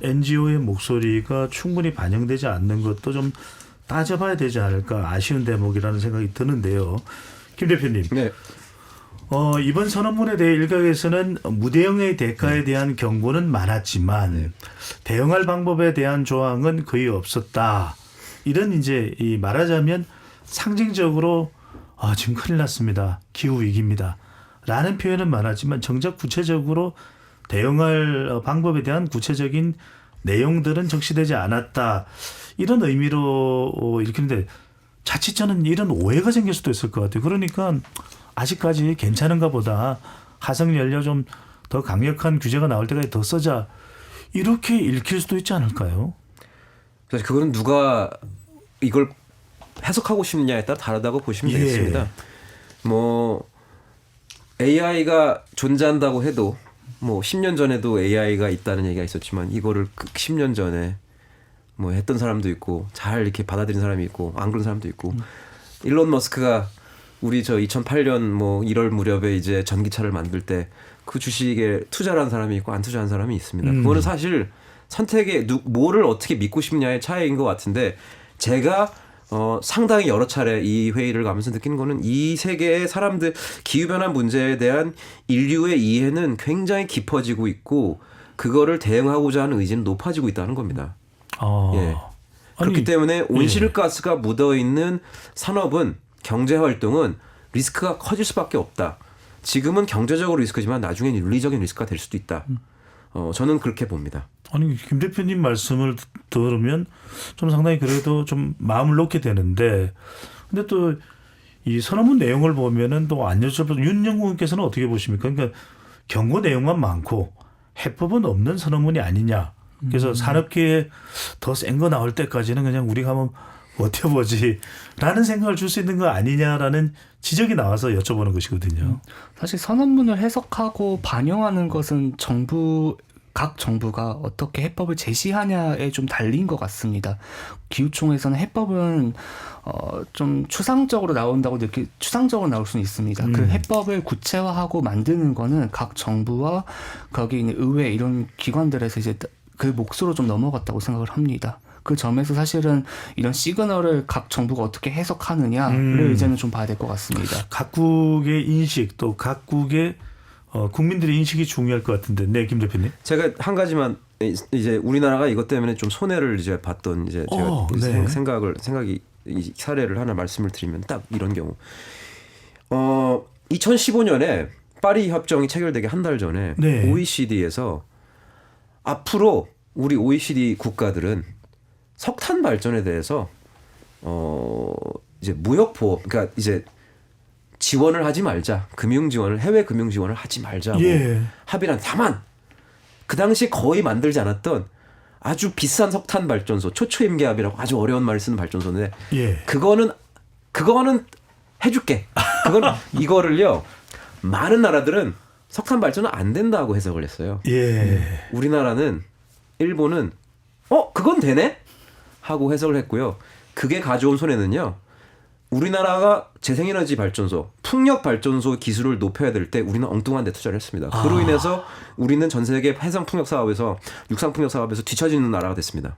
NGO의 목소리가 충분히 반영되지 않는 것도 좀 따져봐야 되지 않을까 아쉬운 대목이라는 생각이 드는데요. 김 대표님. 네. 이번 선언문에 대해 일각에서는 무대응의 대가에 대한 경고는 많았지만 대응할 방법에 대한 조항은 거의 없었다. 이런 이제 말하자면 상징적으로 지금 큰일 났습니다. 기후 위기입니다. 라는 표현은 많았지만 정작 구체적으로 대응할 방법에 대한 구체적인 내용들은 적시되지 않았다. 이런 의미로 읽히는데 자칫 저는 이런 오해가 생길 수도 있을 것 같아요. 그러니까 아직까지 괜찮은가 보다. 화석연료 좀 더 강력한 규제가 나올 때까지 더 쓰자. 이렇게 읽힐 수도 있지 않을까요? 사실 그거는 누가 이걸 해석하고 싶냐에 따라 다르다고 보시면 되겠습니다. 뭐 AI가 존재한다고 해도 뭐 10년 전에도 AI가 있다는 얘기가 있었지만 이거를 10년 전에 뭐 했던 사람도 있고 잘 이렇게 받아들인 사람이 있고 안 그런 사람도 있고 일론 머스크가 우리 저 2008년 뭐 1월 무렵에 이제 전기차를 만들 때 그 주식에 투자를 한 사람이 있고 안 투자한 사람이 있습니다. 그거는 사실 선택에 뭐를 어떻게 믿고 싶냐의 차이인 것 같은데 제가 상당히 여러 차례 이 회의를 가면서 느낀 거는 이 세계의 사람들 기후변화 문제에 대한 인류의 이해는 굉장히 깊어지고 있고 그거를 대응하고자 하는 의지는 높아지고 있다는 겁니다. 예. 그렇기 때문에 온실가스가 묻어있는 산업은 경제활동은 리스크가 커질 수밖에 없다. 지금은 경제적으로 리스크지만 나중에 윤리적인 리스크가 될 수도 있다. 저는 그렇게 봅니다. 아니 김 대표님 말씀을 들으면 좀 상당히 그래도 좀 마음을 놓게 되는데 근데 또 이 선언문 내용을 보면은 또 안 여쭤봐도 윤영국님께서는 어떻게 보십니까? 그러니까 경고 내용만 많고 해법은 없는 선언문이 아니냐. 그래서 산업계에 더 센 거 나올 때까지는 그냥 우리가 한번 버텨보지라는 생각을 줄 수 있는 거 아니냐라는 지적이 나와서 여쭤보는 것이거든요. 사실 선언문을 해석하고 반영하는 것은 각 정부가 어떻게 해법을 제시하냐에 좀 달린 것 같습니다. 기후총회에서는 해법은 좀 추상적으로 나올 수는 있습니다. 그 해법을 구체화하고 만드는 거는 각 정부와 거기 있는 의회 이런 기관들에서 이제 그 몫으로 좀 넘어갔다고 생각을 합니다. 그 점에서 사실은 이런 시그널을 각 정부가 어떻게 해석하느냐를 이제는 좀 봐야 될 것 같습니다. 각국의 인식 또 각국의 국민들의 인식이 중요할 것 같은데, 네, 김 대표님. 제가 한 가지만 이제 우리나라가 이것 때문에 좀 손해를 이제 봤던 이제 제가 생각이 이 사례를 하나 말씀을 드리면 딱 이런 경우. 2015년에 파리 협정이 체결되기 한 달 전에 OECD에서 앞으로 우리 OECD 국가들은 석탄 발전에 대해서 이제 무역 보호, 그러니까 이제 지원을 하지 말자, 금융 지원을 해외 금융 지원을 하지 말자고 합의란. 다만 그 당시 거의 만들지 않았던 아주 비싼 석탄 발전소, 초초임계합이라고 아주 어려운 말을 쓰는 발전소인데 그거는 해줄게. 그건 이거를요 많은 나라들은 석탄 발전은 안 된다고 해석을 했어요. 우리나라는 일본은 그건 되네 하고 해석을 했고요. 그게 가져온 손해는요. 우리나라가 재생에너지 발전소, 풍력 발전소 기술을 높여야 될 때 우리는 엉뚱한 데 투자를 했습니다. 그로 인해서 우리는 전 세계 해상 풍력 사업에서 육상 풍력 사업에서 뒤처지는 나라가 됐습니다.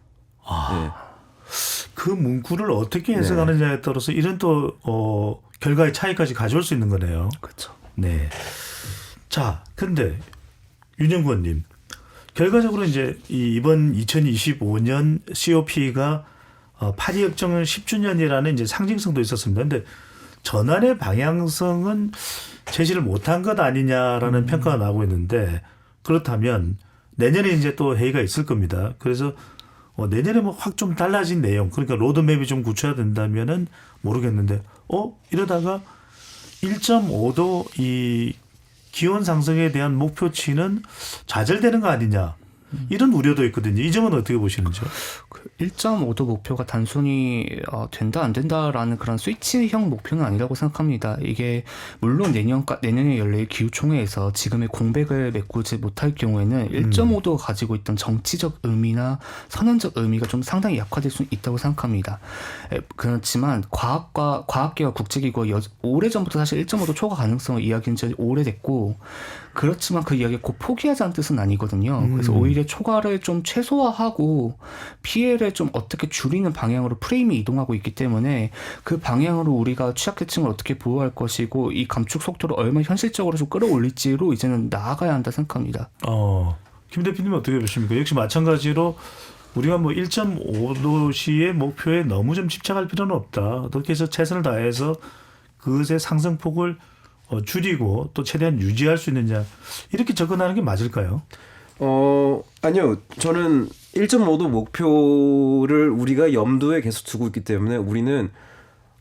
그 문구를 어떻게 해석하느냐에 따라서 이런 또 결과의 차이까지 가져올 수 있는 거네요. 그렇죠. 네. 자, 근데 윤영구 의원님, 결과적으로 이제 이번 2025년 COP가 파리 협정 10주년이라는 이제 상징성도 있었습니다. 근데 전환의 방향성은 제시를 못한 것 아니냐라는 평가가 나오고 있는데, 그렇다면 내년에 이제 또 회의가 있을 겁니다. 그래서 내년에 뭐 확 좀 달라진 내용, 그러니까 로드맵이 좀 굳혀야 된다면은 모르겠는데, 이러다가 1.5도 이 기온 상승에 대한 목표치는 좌절되는 거 아니냐, 이런 우려도 있거든요. 이 점은 어떻게 보시는지요? 1.5도 목표가 단순히 된다 안 된다라는 그런 스위치형 목표는 아니라고 생각합니다. 이게 물론 내년에 열릴 기후총회에서 지금의 공백을 메꾸지 못할 경우에는 1.5도 가지고 있던 정치적 의미나 선언적 의미가 좀 상당히 약화될 수 있다고 생각합니다. 그렇지만 과학계와 국제기구가 오래전부터 사실 1.5도 초과 가능성을 이야기한 지 오래됐고, 그렇지만 그 이야기를 곧 포기하자는 뜻은 아니거든요. 그래서 오히려 초과를 좀 최소화하고 피해를 좀 어떻게 줄이는 방향으로 프레임이 이동하고 있기 때문에 그 방향으로 우리가 취약계층을 어떻게 보호할 것이고 이 감축 속도를 얼마나 현실적으로 좀 끌어올릴지로 이제는 나아가야 한다 생각합니다. 김 대표님 어떻게 보십니까? 역시 마찬가지로 우리가 뭐 1.5도시의 목표에 너무 좀 집착할 필요는 없다. 어떻게 해서 최선을 다해서 그것의 상승폭을 줄이고 또 최대한 유지할 수 있느냐, 이렇게 접근하는 게 맞을까요? 아니요. 저는 1.5도 목표를 우리가 염두에 계속 두고 있기 때문에 우리는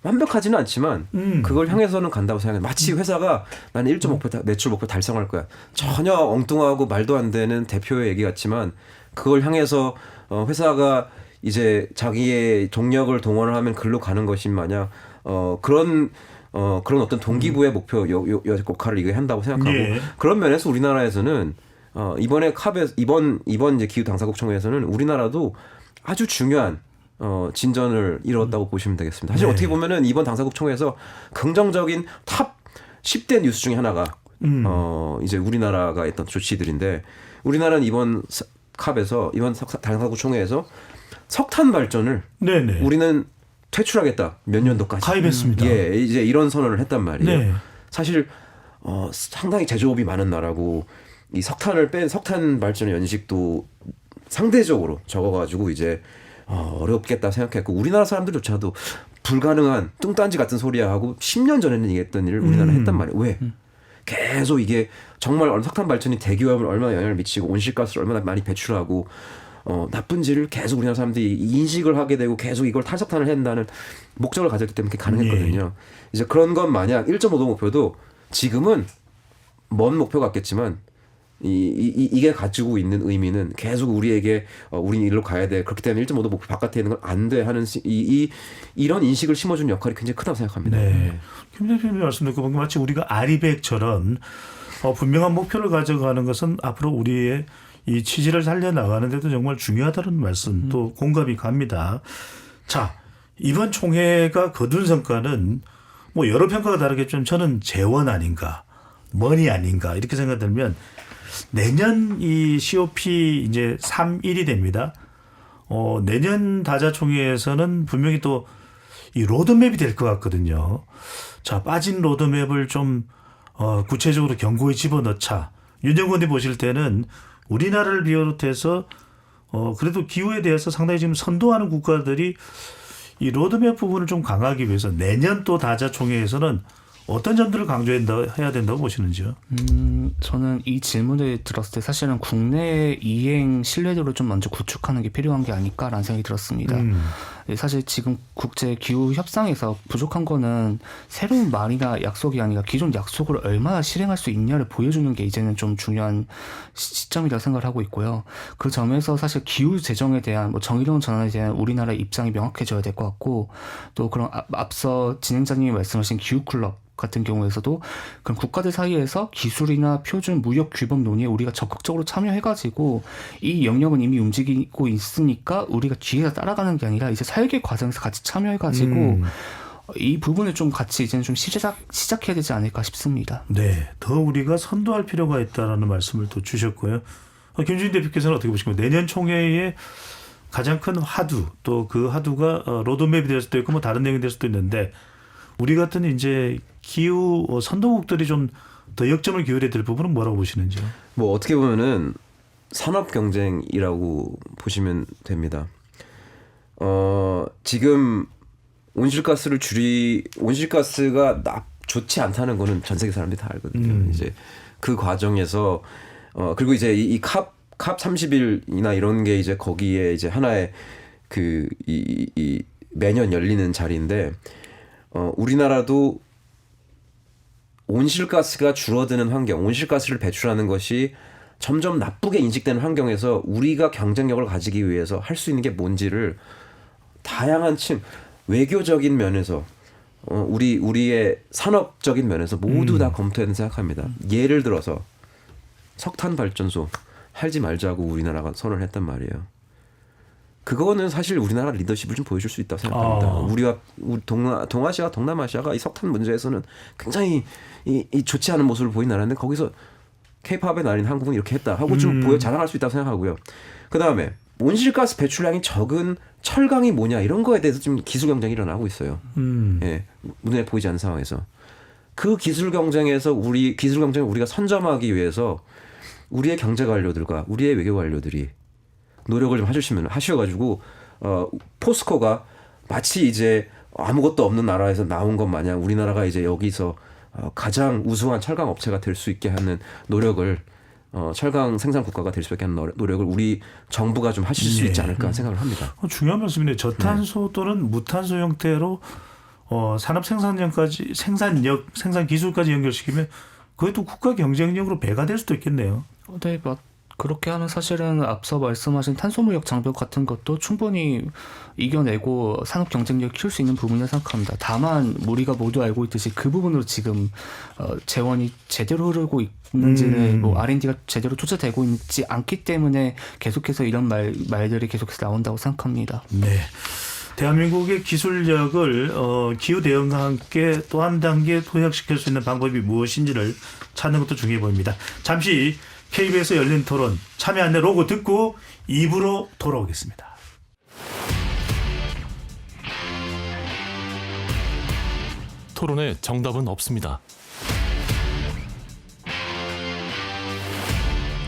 완벽하지는 않지만 그걸 향해서는 간다고 생각해요. 마치 회사가 나는 1.5% 매출 목표 달성할 거야. 전혀 엉뚱하고 말도 안 되는 대표의 얘기 같지만 그걸 향해서 회사가 이제 자기의 동력을 동원을 하면 글로 가는 것인 마냥 그런 어떤 동기부의 목표 역할을 이게 한다고 생각하고, 그런 면에서 우리나라에서는 이번에 이번 이제 기후 당사국 총회에서는 우리나라도 아주 중요한 진전을 이뤘다고 보시면 되겠습니다. 사실 어떻게 보면은 이번 당사국 총회에서 긍정적인 탑 10대 뉴스 중에 하나가 이제 우리나라가 했던 조치들인데, 우리나라는 이번 당사국 총회에서 석탄 발전을 우리는 퇴출하겠다, 몇 년도까지 가입했습니다. 이제 이런 선언을 했단 말이에요. 네. 사실 상당히 제조업이 많은 나라고 이 석탄을 뺀 석탄 발전의 연식도 상대적으로 적어가지고 이제 어렵겠다 생각했고, 우리나라 사람들조차도 불가능한 뚱딴지 같은 소리야 하고 10년 전에는 얘기했던 일을 우리나라 했단 말이에요. 왜? 계속 이게 정말 석탄 발전이 대기오염을 얼마나 영향을 미치고 온실가스를 얼마나 많이 배출하고 나쁜지를 계속 우리나라 사람들이 인식을 하게 되고 계속 이걸 탈석탄을 해야 한다는 목적을 가졌기 때문에 그게 가능했거든요. 이제 그런 것 마냥 1.5도 목표도 지금은 먼 목표 같겠지만 이게 가지고 있는 의미는 계속 우리에게 우리는 일로 가야 돼, 그렇기 때문에 1.5도 목표 바깥에 있는 건 안 돼 하는 이런 인식을 심어준 역할이 굉장히 크다고 생각합니다. 김 대표님 말씀 듣고 보면 마치 우리가 아리백처럼 분명한 목표를 가져가는 것은 앞으로 우리의 이 취지를 살려나가는 데도 정말 중요하다는 말씀, 또 공감이 갑니다. 자, 이번 총회가 거둔 성과는 뭐 여러 평가가 다르겠지만 저는 재원 아닌가, 머니 아닌가, 이렇게 생각되면 내년 이 COP 이제 3.1이 됩니다. 내년 다자총회에서는 분명히 또 이 로드맵이 될 것 같거든요. 자, 빠진 로드맵을 좀 구체적으로 경고에 집어넣자. 윤영구 의원님 보실 때는 우리나라를 비롯해서 그래도 기후에 대해서 상당히 지금 선도하는 국가들이 이 로드맵 부분을 좀 강화하기 위해서 내년 또 다자총회에서는 어떤 점들을 강조해야 된다고 보시는지요? 저는 이 질문을 들었을 때 사실은 국내 이행 신뢰도를 좀 먼저 구축하는 게 필요한 게 아닐까라는 생각이 들었습니다. 사실 지금 국제 기후 협상에서 부족한 거는 새로운 말이나 약속이 아니라 기존 약속을 얼마나 실행할 수 있냐를 보여주는 게 이제는 좀 중요한 시점이라고 생각을 하고 있고요. 그 점에서 사실 기후 재정에 대한 정의로운 전환에 대한 우리나라의 입장이 명확해져야 될 것 같고, 또 그런 앞서 진행자님이 말씀하신 기후 클럽 같은 경우에서도 그럼 국가들 사이에서 기술이나 표준, 무역 규범 논의에 우리가 적극적으로 참여해가지고 이 영역은 이미 움직이고 있으니까 우리가 뒤에서 따라가는 게 아니라 이제 설계 과정에서 같이 참여해가지고 이 부분을 좀 같이 이제는 좀 시작해야 되지 않을까 싶습니다. 네, 더 우리가 선도할 필요가 있다라는 말씀을 또 주셨고요. 김준인 대표께서는 어떻게 보십니까? 내년 총회에 가장 큰 화두 또 그 화두가 로드맵이 될 수도 있고 뭐 다른 내용이 될 수도 있는데 우리 같은 이제 기후 선도국들이 좀 더 역점을 기울여야 될 부분은 뭐라고 보시는지요? 뭐 어떻게 보면은 산업 경쟁이라고 보시면 됩니다. 지금 온실가스가 좋지 않다는 거는 전 세계 사람들이 다 알거든요. 이제 그 과정에서 그리고 이제 이 캅 30일이나 이런 게 이제 거기에 이제 하나의 이 매년 열리는 자리인데 우리나라도 온실가스가 줄어드는 환경, 온실가스를 배출하는 것이 점점 나쁘게 인식되는 환경에서 우리가 경쟁력을 가지기 위해서 할 수 있는 게 뭔지를 다양한 외교적인 면에서 우리의 산업적인 면에서 모두 다 검토해야 된다고 생각합니다. 예를 들어서 석탄 발전소 하지 말자고 우리나라가 선언을 했단 말이에요. 그거는 사실 우리나라 리더십을 좀 보여줄 수 있다고 생각합니다. 우리 동아시아, 동남아시아가 이 석탄 문제에서는 굉장히 이 좋지 않은 모습을 보인 나라인데 거기서 K-팝의 날인 한국은 이렇게 했다 하고 좀 자랑할 수 있다고 생각하고요. 그 다음에 온실가스 배출량이 적은 철강이 뭐냐 이런 거에 대해서 지금 기술 경쟁이 일어나고 있어요. 예, 눈에 보이지 않는 상황에서 그 기술 경쟁에서 기술 경쟁을 우리가 선점하기 위해서 우리의 경제 관료들과 우리의 외교 관료들이 노력을 좀 하셔가지고 포스코가 마치 이제 아무것도 없는 나라에서 나온 것 마냥 우리나라가 이제 여기서 가장 우수한 철강 업체가 될 수 있게 하는 노력을 철강 생산 국가가 될 수 있게 하는 노력을 우리 정부가 좀 하실 수 있지 않을까 생각을 합니다. 중요한 말씀이네요. 저탄소 또는 무탄소 형태로 산업 생산 기술까지 연결시키면 그것도 국가 경쟁력으로 배가 될 수도 있겠네요. 네, 그렇게 하면 사실은 앞서 말씀하신 탄소무역 장벽 같은 것도 충분히 이겨내고 산업 경쟁력을 키울 수 있는 부분이라고 생각합니다. 다만 우리가 모두 알고 있듯이 그 부분으로 지금 재원이 제대로 흐르고 있는지는 뭐 R&D가 제대로 투자되고 있지 않기 때문에 계속해서 이런 말들이 계속해서 나온다고 생각합니다. 네. 대한민국의 기술력을 기후 대응과 함께 또 한 단계 도약시킬 수 있는 방법이 무엇인지를 찾는 것도 중요해 보입니다. 잠시 KBS 열린 토론 참여 안내 로고 듣고 2부로 돌아오겠습니다. 토론에 정답은 없습니다.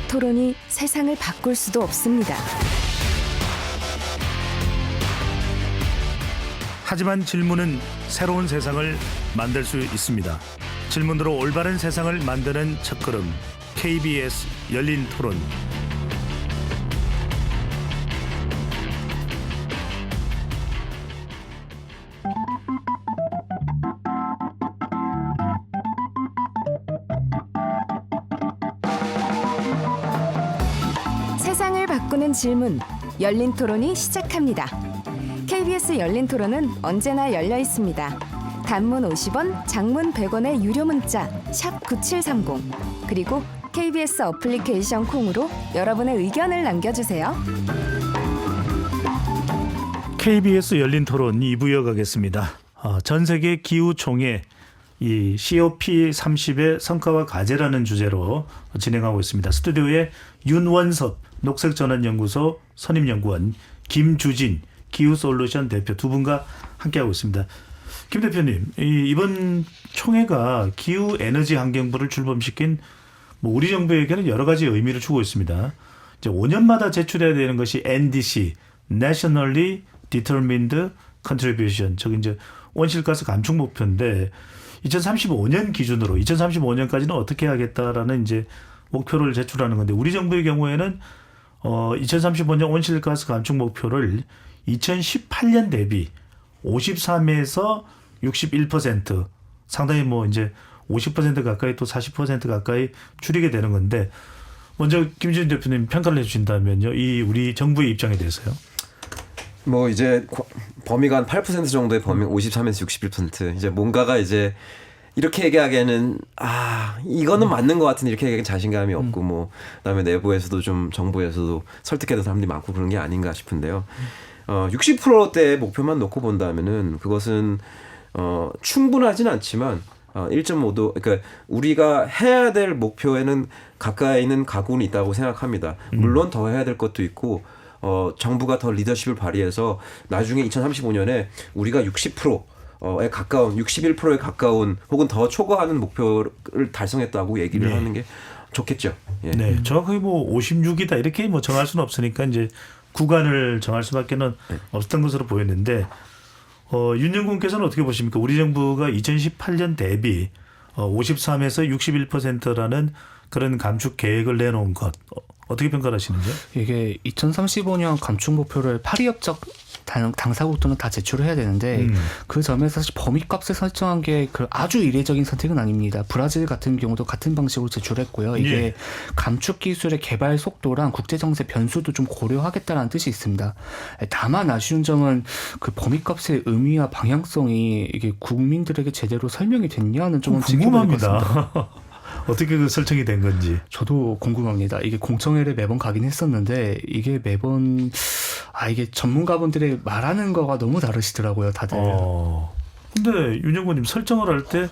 토론이 세상을 바꿀 수도 없습니다. 하지만 질문은 새로운 세상을 만들 수 있습니다. 질문으로 올바른 세상을 만드는 첫걸음 KBS 열린 토론. 세상을 바꾸는 질문, 열린 토론이 시작합니다. KBS 열린 토론은 언제나 열려 있습니다. 단문 50원, 장문 100원의 유료 문자 샵 9730 그리고 KBS 어플리케이션 콩으로 여러분의 의견을 남겨주세요. KBS 열린 토론 2부 이어가겠습니다. 전 세계 기후총회 이 COP30의 성과와 과제라는 주제로 진행하고 있습니다. 스튜디오에 윤원섭 녹색전환연구소 선임연구원, 김주진 기후솔루션 대표 두 분과 함께하고 있습니다. 김 대표님, 이번 총회가 기후에너지 환경부를 출범시킨 우리 정부에게는 여러 가지 의미를 주고 있습니다. 이제 5년마다 제출해야 되는 것이 NDC, Nationally Determined Contribution, 저기 이제 온실가스 감축 목표인데 2035년 기준으로 2035년까지는 어떻게 하겠다라는 이제 목표를 제출하는 건데 우리 정부의 경우에는 2035년 온실가스 감축 목표를 2018년 대비 53에서 61% 상당히 뭐 이제 50% 가까이 또 40% 가까이 줄이게 되는 건데 먼저 김지훈 대표님 평가를 해주신다면요, 이 우리 정부의 입장에 대해서요. 뭐 이제 범위가 한 8% 정도의 범위, 53에서 61%. 이제 뭔가가 이제 이렇게 얘기하기에는 이거는 맞는 것 같은데 이렇게 얘기하기엔 자신감이 없고 뭐 그다음에 내부에서도 좀 정부에서도 설득해야 사람들이 많고 그런 게 아닌가 싶은데요. 60%대의 목표만 놓고 본다면은 그것은 충분하진 않지만 1.5도 그러니까 우리가 해야 될 목표에는 가까이는 가고는 있다고 생각합니다. 물론 더 해야 될 것도 있고 정부가 더 리더십을 발휘해서 나중에 2035년에 우리가 60%에 가까운 61%에 가까운 혹은 더 초과하는 목표를 달성했다고 얘기를 네. 하는 게 좋겠죠. 예. 네, 정확하게 뭐 56이다 이렇게 뭐 정할 수는 없으니까 이제 구간을 정할 수밖에는 없었던 것으로 보였는데 윤영군께서는 어떻게 보십니까? 우리 정부가 2018년 대비 53에서 61%라는 그런 감축 계획을 내놓은 것 어떻게 평가하시는지요? 이게 2035년 감축 목표를 파리협정 당사국들은 다 제출을 해야 되는데 그 점에서 사실 범위값을 설정한 게 그 아주 이례적인 선택은 아닙니다. 브라질 같은 경우도 같은 방식으로 제출했고요. 이게 예. 감축 기술의 개발 속도랑 국제 정세 변수도 좀 고려하겠다라는 뜻이 있습니다. 다만 아쉬운 점은 그 범위값의 의미와 방향성이 이게 국민들에게 제대로 설명이 됐냐는 좀 궁금합니다. 어떻게 그 설정이 된 건지. 저도 궁금합니다. 이게 공청회를 매번 가긴 했었는데 이게 매번 이게 전문가분들이 말하는 거가 너무 다르시더라고요, 다들. 근데 윤영구님 설정을 할 때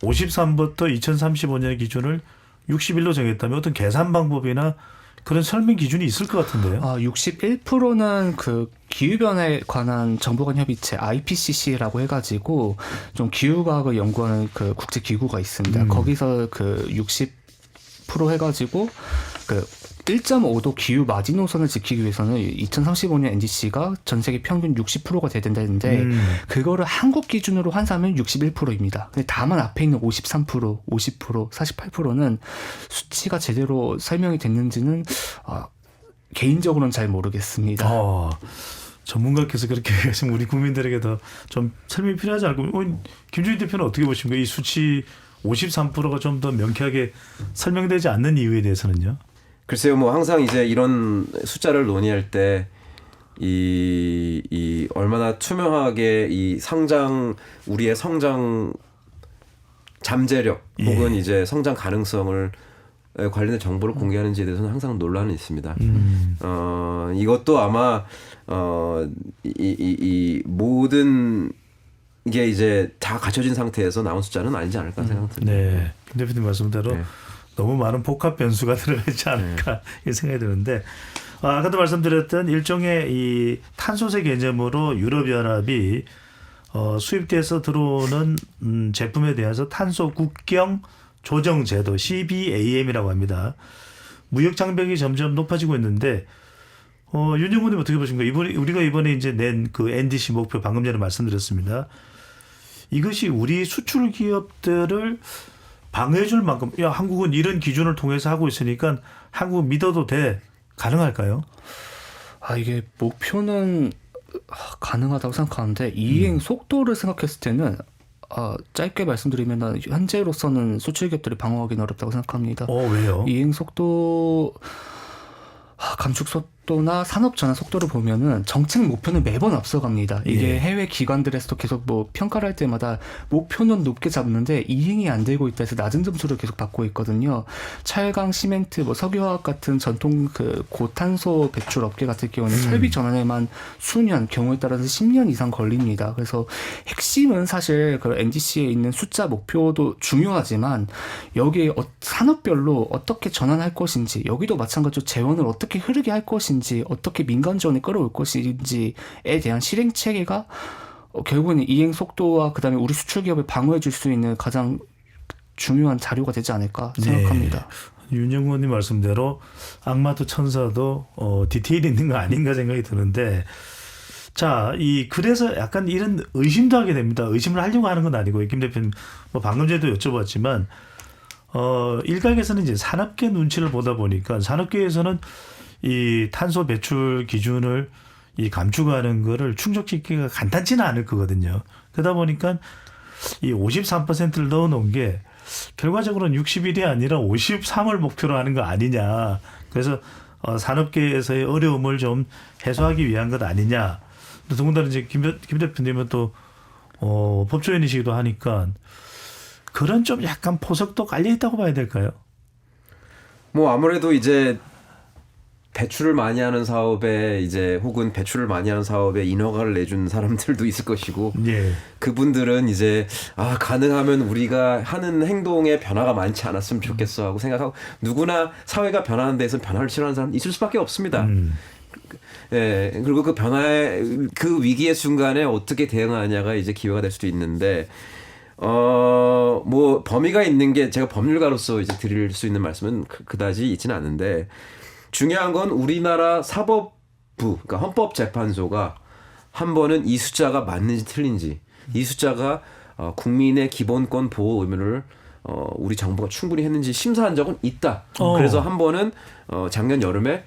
53부터 2035년 기준을 61로 정했다면 어떤 계산 방법이나 그런 설명 기준이 있을 것 같은데요. 61%는 그 기후변화에 관한 정부간 협의체 IPCC라고 해가지고 좀 기후과학을 연구하는 그 국제 기구가 있습니다. 거기서 그 60% 해가지고 그 1.5도 기후 마지노선을 지키기 위해서는 2035년 NDC가 전 세계 평균 60%가 돼야 된다는데 그거를 한국 기준으로 환산하면 61%입니다. 근데 다만 앞에 있는 53%, 50%, 48%는 수치가 제대로 설명이 됐는지는 개인적으로는 잘 모르겠습니다. 전문가께서 그렇게 얘기하시면 우리 국민들에게 더 좀 설명이 필요하지 않을까? 김준희 대표는 어떻게 보십니까? 이 수치 53%가 좀 더 명쾌하게 설명되지 않는 이유에 대해서는요? 글쎄요, 뭐 항상 이제 이런 숫자를 논의할 때 이 얼마나 투명하게 이 우리의 성장 잠재력 혹은 이제 성장 가능성을 관련된 정보를 공개하는지에 대해서는 항상 논란이 있습니다. 이것도 아마 이 모든 이게 이제 다 갖춰진 상태에서 나온 숫자는 아니지 않을까 생각됩니다. 네, 김 대표님 말씀대로 네. 너무 많은 복합 변수가 들어가지 않을까 이런 생각이 드는데 아까도 말씀드렸던 일종의 이 탄소세 개념으로 유럽연합이 수입돼서 들어오는 제품에 대해서 탄소 국경 조정 제도 CBAM이라고 합니다. 무역 장벽이 점점 높아지고 있는데 윤영훈님 어떻게 보십니까? 우리가 이번에 이제 낸 그 NDC 목표 방금 전에 말씀드렸습니다. 이것이 우리 수출 기업들을 방어해 줄 만큼 한국은 이런 기준을 통해서 하고 있으니까 한국 믿어도 돼. 가능할까요? 이게 목표는 가능하다고 생각하는데 이행 속도를 생각했을 때는 짧게 말씀드리면 현재로서는 수출 기업들이 방어하기는 어렵다고 생각합니다. 왜요? 이행 속도 감축 속도나 산업 전환 속도를 보면은 정책 목표는 매번 앞서갑니다. 이게 해외 기관들에서도 계속 뭐 평가를 할 때마다 목표는 높게 잡는데 이행이 안 되고 있다 해서 낮은 점수를 계속 받고 있거든요. 철강, 시멘트, 뭐 석유화학 같은 전통 그 고탄소 배출 업계 같은 경우는 설비 전환에만 수년, 경우에 따라서 10년 이상 걸립니다. 그래서 핵심은 사실 그 NDC에 있는 숫자 목표도 중요하지만 여기에 산업별로 어떻게 전환할 것인지, 여기도 마찬가지로 재원을 어떻게 흐르게 할 것인지, 어떻게 민간 지원을 끌어올 것인지에 대한 실행 체계가 결국은 이행 속도와 그다음에 우리 수출 기업을 방어해 줄 수 있는 가장 중요한 자료가 되지 않을까 생각합니다. 윤영훈 의원님 말씀대로 악마도 천사도 디테일이 있는 거 아닌가 생각이 드는데 자, 그래서 약간 이런 의심도 하게 됩니다. 의심을 하려고 하는 건 아니고 김 대표님 뭐 방금 전에도 여쭤봤지만 일각에서는 이제 산업계 눈치를 보다 보니까 산업계에서는 이 탄소 배출 기준을 감축하는 거를 충족시키기가 간단치는 않을 거거든요. 그러다 보니까 이 53%를 넣어놓은 게 결과적으로는 61이 아니라 53을 목표로 하는 거 아니냐. 그래서 산업계에서의 어려움을 좀 해소하기 위한 것 아니냐. 더군다나 이제 김 대표님은 또 법조인이시기도 하니까 그런 좀 약간 포석도 깔려 있다고 봐야 될까요? 뭐 아무래도 이제 배출을 많이 하는 사업에 이제 혹은 배출을 많이 하는 사업에 인허가를 내준 사람들도 있을 것이고 그분들은 이제 가능하면 우리가 하는 행동에 변화가 많지 않았으면 좋겠어 하고 생각하고 누구나 사회가 변하는 데서 변화를 싫어하는 사람 있을 수밖에 없습니다. 예, 그리고 그 변화의 그 위기의 순간에 어떻게 대응하냐가 이제 기회가 될 수도 있는데, 뭐 범위가 있는 게 제가 법률가로서 이제 드릴 수 있는 말씀은 그다지 있지는 않은데, 중요한 건 우리나라 사법부, 그러니까 헌법재판소가 한 번은 이 숫자가 맞는지 틀린지, 이 숫자가 국민의 기본권 보호 의무를 우리 정부가 충분히 했는지 심사한 적은 있다. 그래서 한 번은 작년 여름에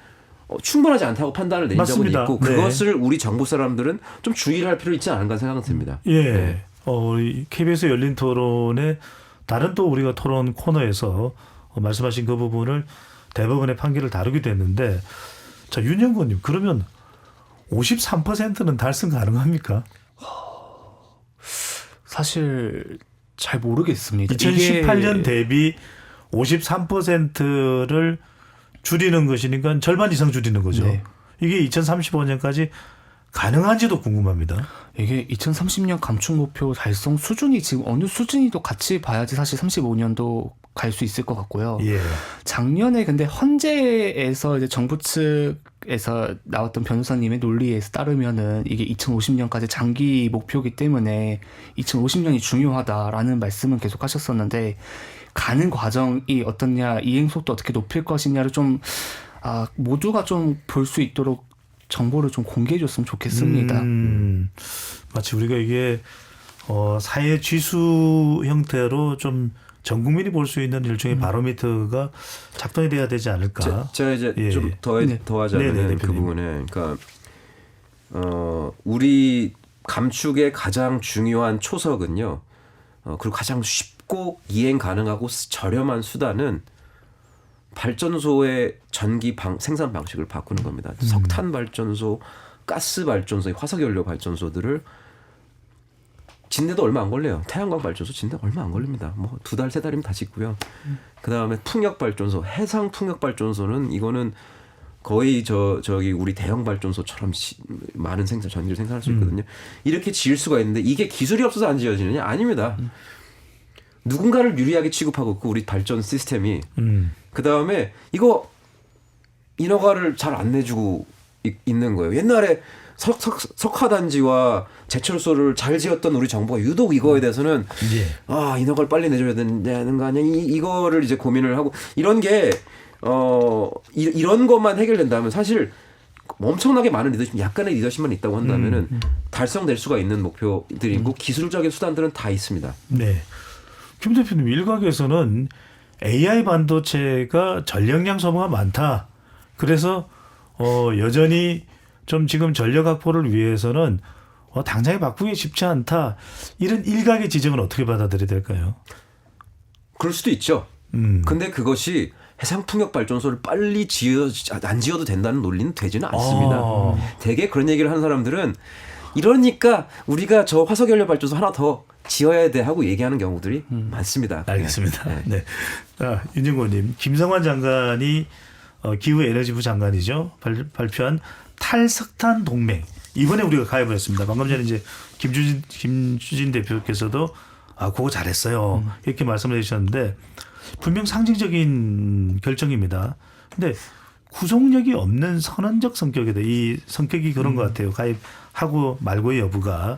충분하지 않다고 판단을 낸 맞습니다. 적은 있고, 그것을 우리 정부 사람들은 좀 주의를 할 필요 있지 않은가 생각은 듭니다. 예. 네. 이 KBS 열린 토론의 다른 또 우리가 토론 코너에서 말씀하신 그 부분을 대법원의 판결을 다루기도 했는데, 자, 윤영권님, 그러면 53%는 달성 가능합니까? 사실 잘 모르겠습니다. 2018년 대비 53%를 줄이는 것이니까 절반 이상 줄이는 거죠. 네. 이게 2035년까지 가능한지도 궁금합니다. 이게 2030년 감축 목표 달성 수준이 지금 어느 수준이도 같이 봐야지 사실 35년도 갈 수 있을 것 같고요. 예. 작년에 근데 헌재에서 이제 정부 측에서 나왔던 변호사님의 논리에 따르면은 이게 2050년까지 장기 목표이기 때문에 2050년이 중요하다라는 말씀은 계속 하셨었는데, 가는 과정이 어떻냐, 이행 속도 어떻게 높일 것이냐를 좀 모두가 좀 볼 수 있도록 정보를 좀 공개해 줬으면 좋겠습니다. 마치 우리가 이게 사회 지수 형태로 좀 전 국민이 볼 수 있는 일종의 바로미터가 작동이 돼야 되지 않을까. 제가 이제 예. 좀 더하자면 네네, 그 대표님. 부분에, 그러니까 우리 감축의 가장 중요한 초석은요, 그리고 가장 쉽고 이행 가능하고 저렴한 수단은 발전소의 전기 생산 방식을 바꾸는 겁니다. 석탄 발전소, 가스 발전소, 화석연료 발전소들을 짓는데도 얼마 안 걸려요. 태양광 발전소 짓는데 얼마 안 걸립니다. 뭐 2달, 3달이면 다 짓고요. 그 다음에 풍력 발전소, 해상 풍력 발전소는 이거는 거의 저기 우리 대형 발전소처럼 많은 전기를 생산할 수 있거든요. 이렇게 지을 수가 있는데 이게 기술이 없어서 안 지어지느냐? 아닙니다. 누군가를 유리하게 취급하고 있고, 우리 발전 시스템이. 그 다음에 이거 인허가를 잘 안 내주고 있는 거예요. 옛날에 석화단지와 제철소를 잘 지었던 우리 정부가 유독 이거에 대해서는 인허가를 빨리 내줘야 되는 거 아니야? 이거를 이제 고민을 하고, 이런 게 이런 것만 해결된다면 사실 엄청나게 많은 리더십, 약간의 리더십만 있다고 한다면은 달성될 수가 있는 목표들이고 기술적인 수단들은 다 있습니다. 네. 김 대표님, 일각에서는 AI 반도체가 전력량 소모가 많다. 그래서 여전히 좀 지금 전력 확보를 위해서는 당장에 바꾸기 쉽지 않다. 이런 일각의 지적은 어떻게 받아들여야 될까요? 그럴 수도 있죠. 근데 그것이 해상풍력 발전소를 빨리 안 지어도 된다는 논리는 되지는 않습니다. 대개 그런 얘기를 하는 사람들은 이러니까 우리가 저 화석연료 발전소 하나 더 지어야 돼 하고 얘기하는 경우들이 많습니다. 알겠습니다. 네. 네. 자, 윤정권님, 김성환 장관이 기후에너지부 장관이죠. 발표한 탈석탄 동맹. 이번에 우리가 가입을 했습니다. 방금 전에 이제 김주진 대표께서도 그거 잘했어요. 이렇게 말씀을 해주셨는데, 분명 상징적인 결정입니다. 근데 구속력이 없는 선언적 성격이다. 이 성격이 그런 것 같아요. 가입하고 말고의 여부가.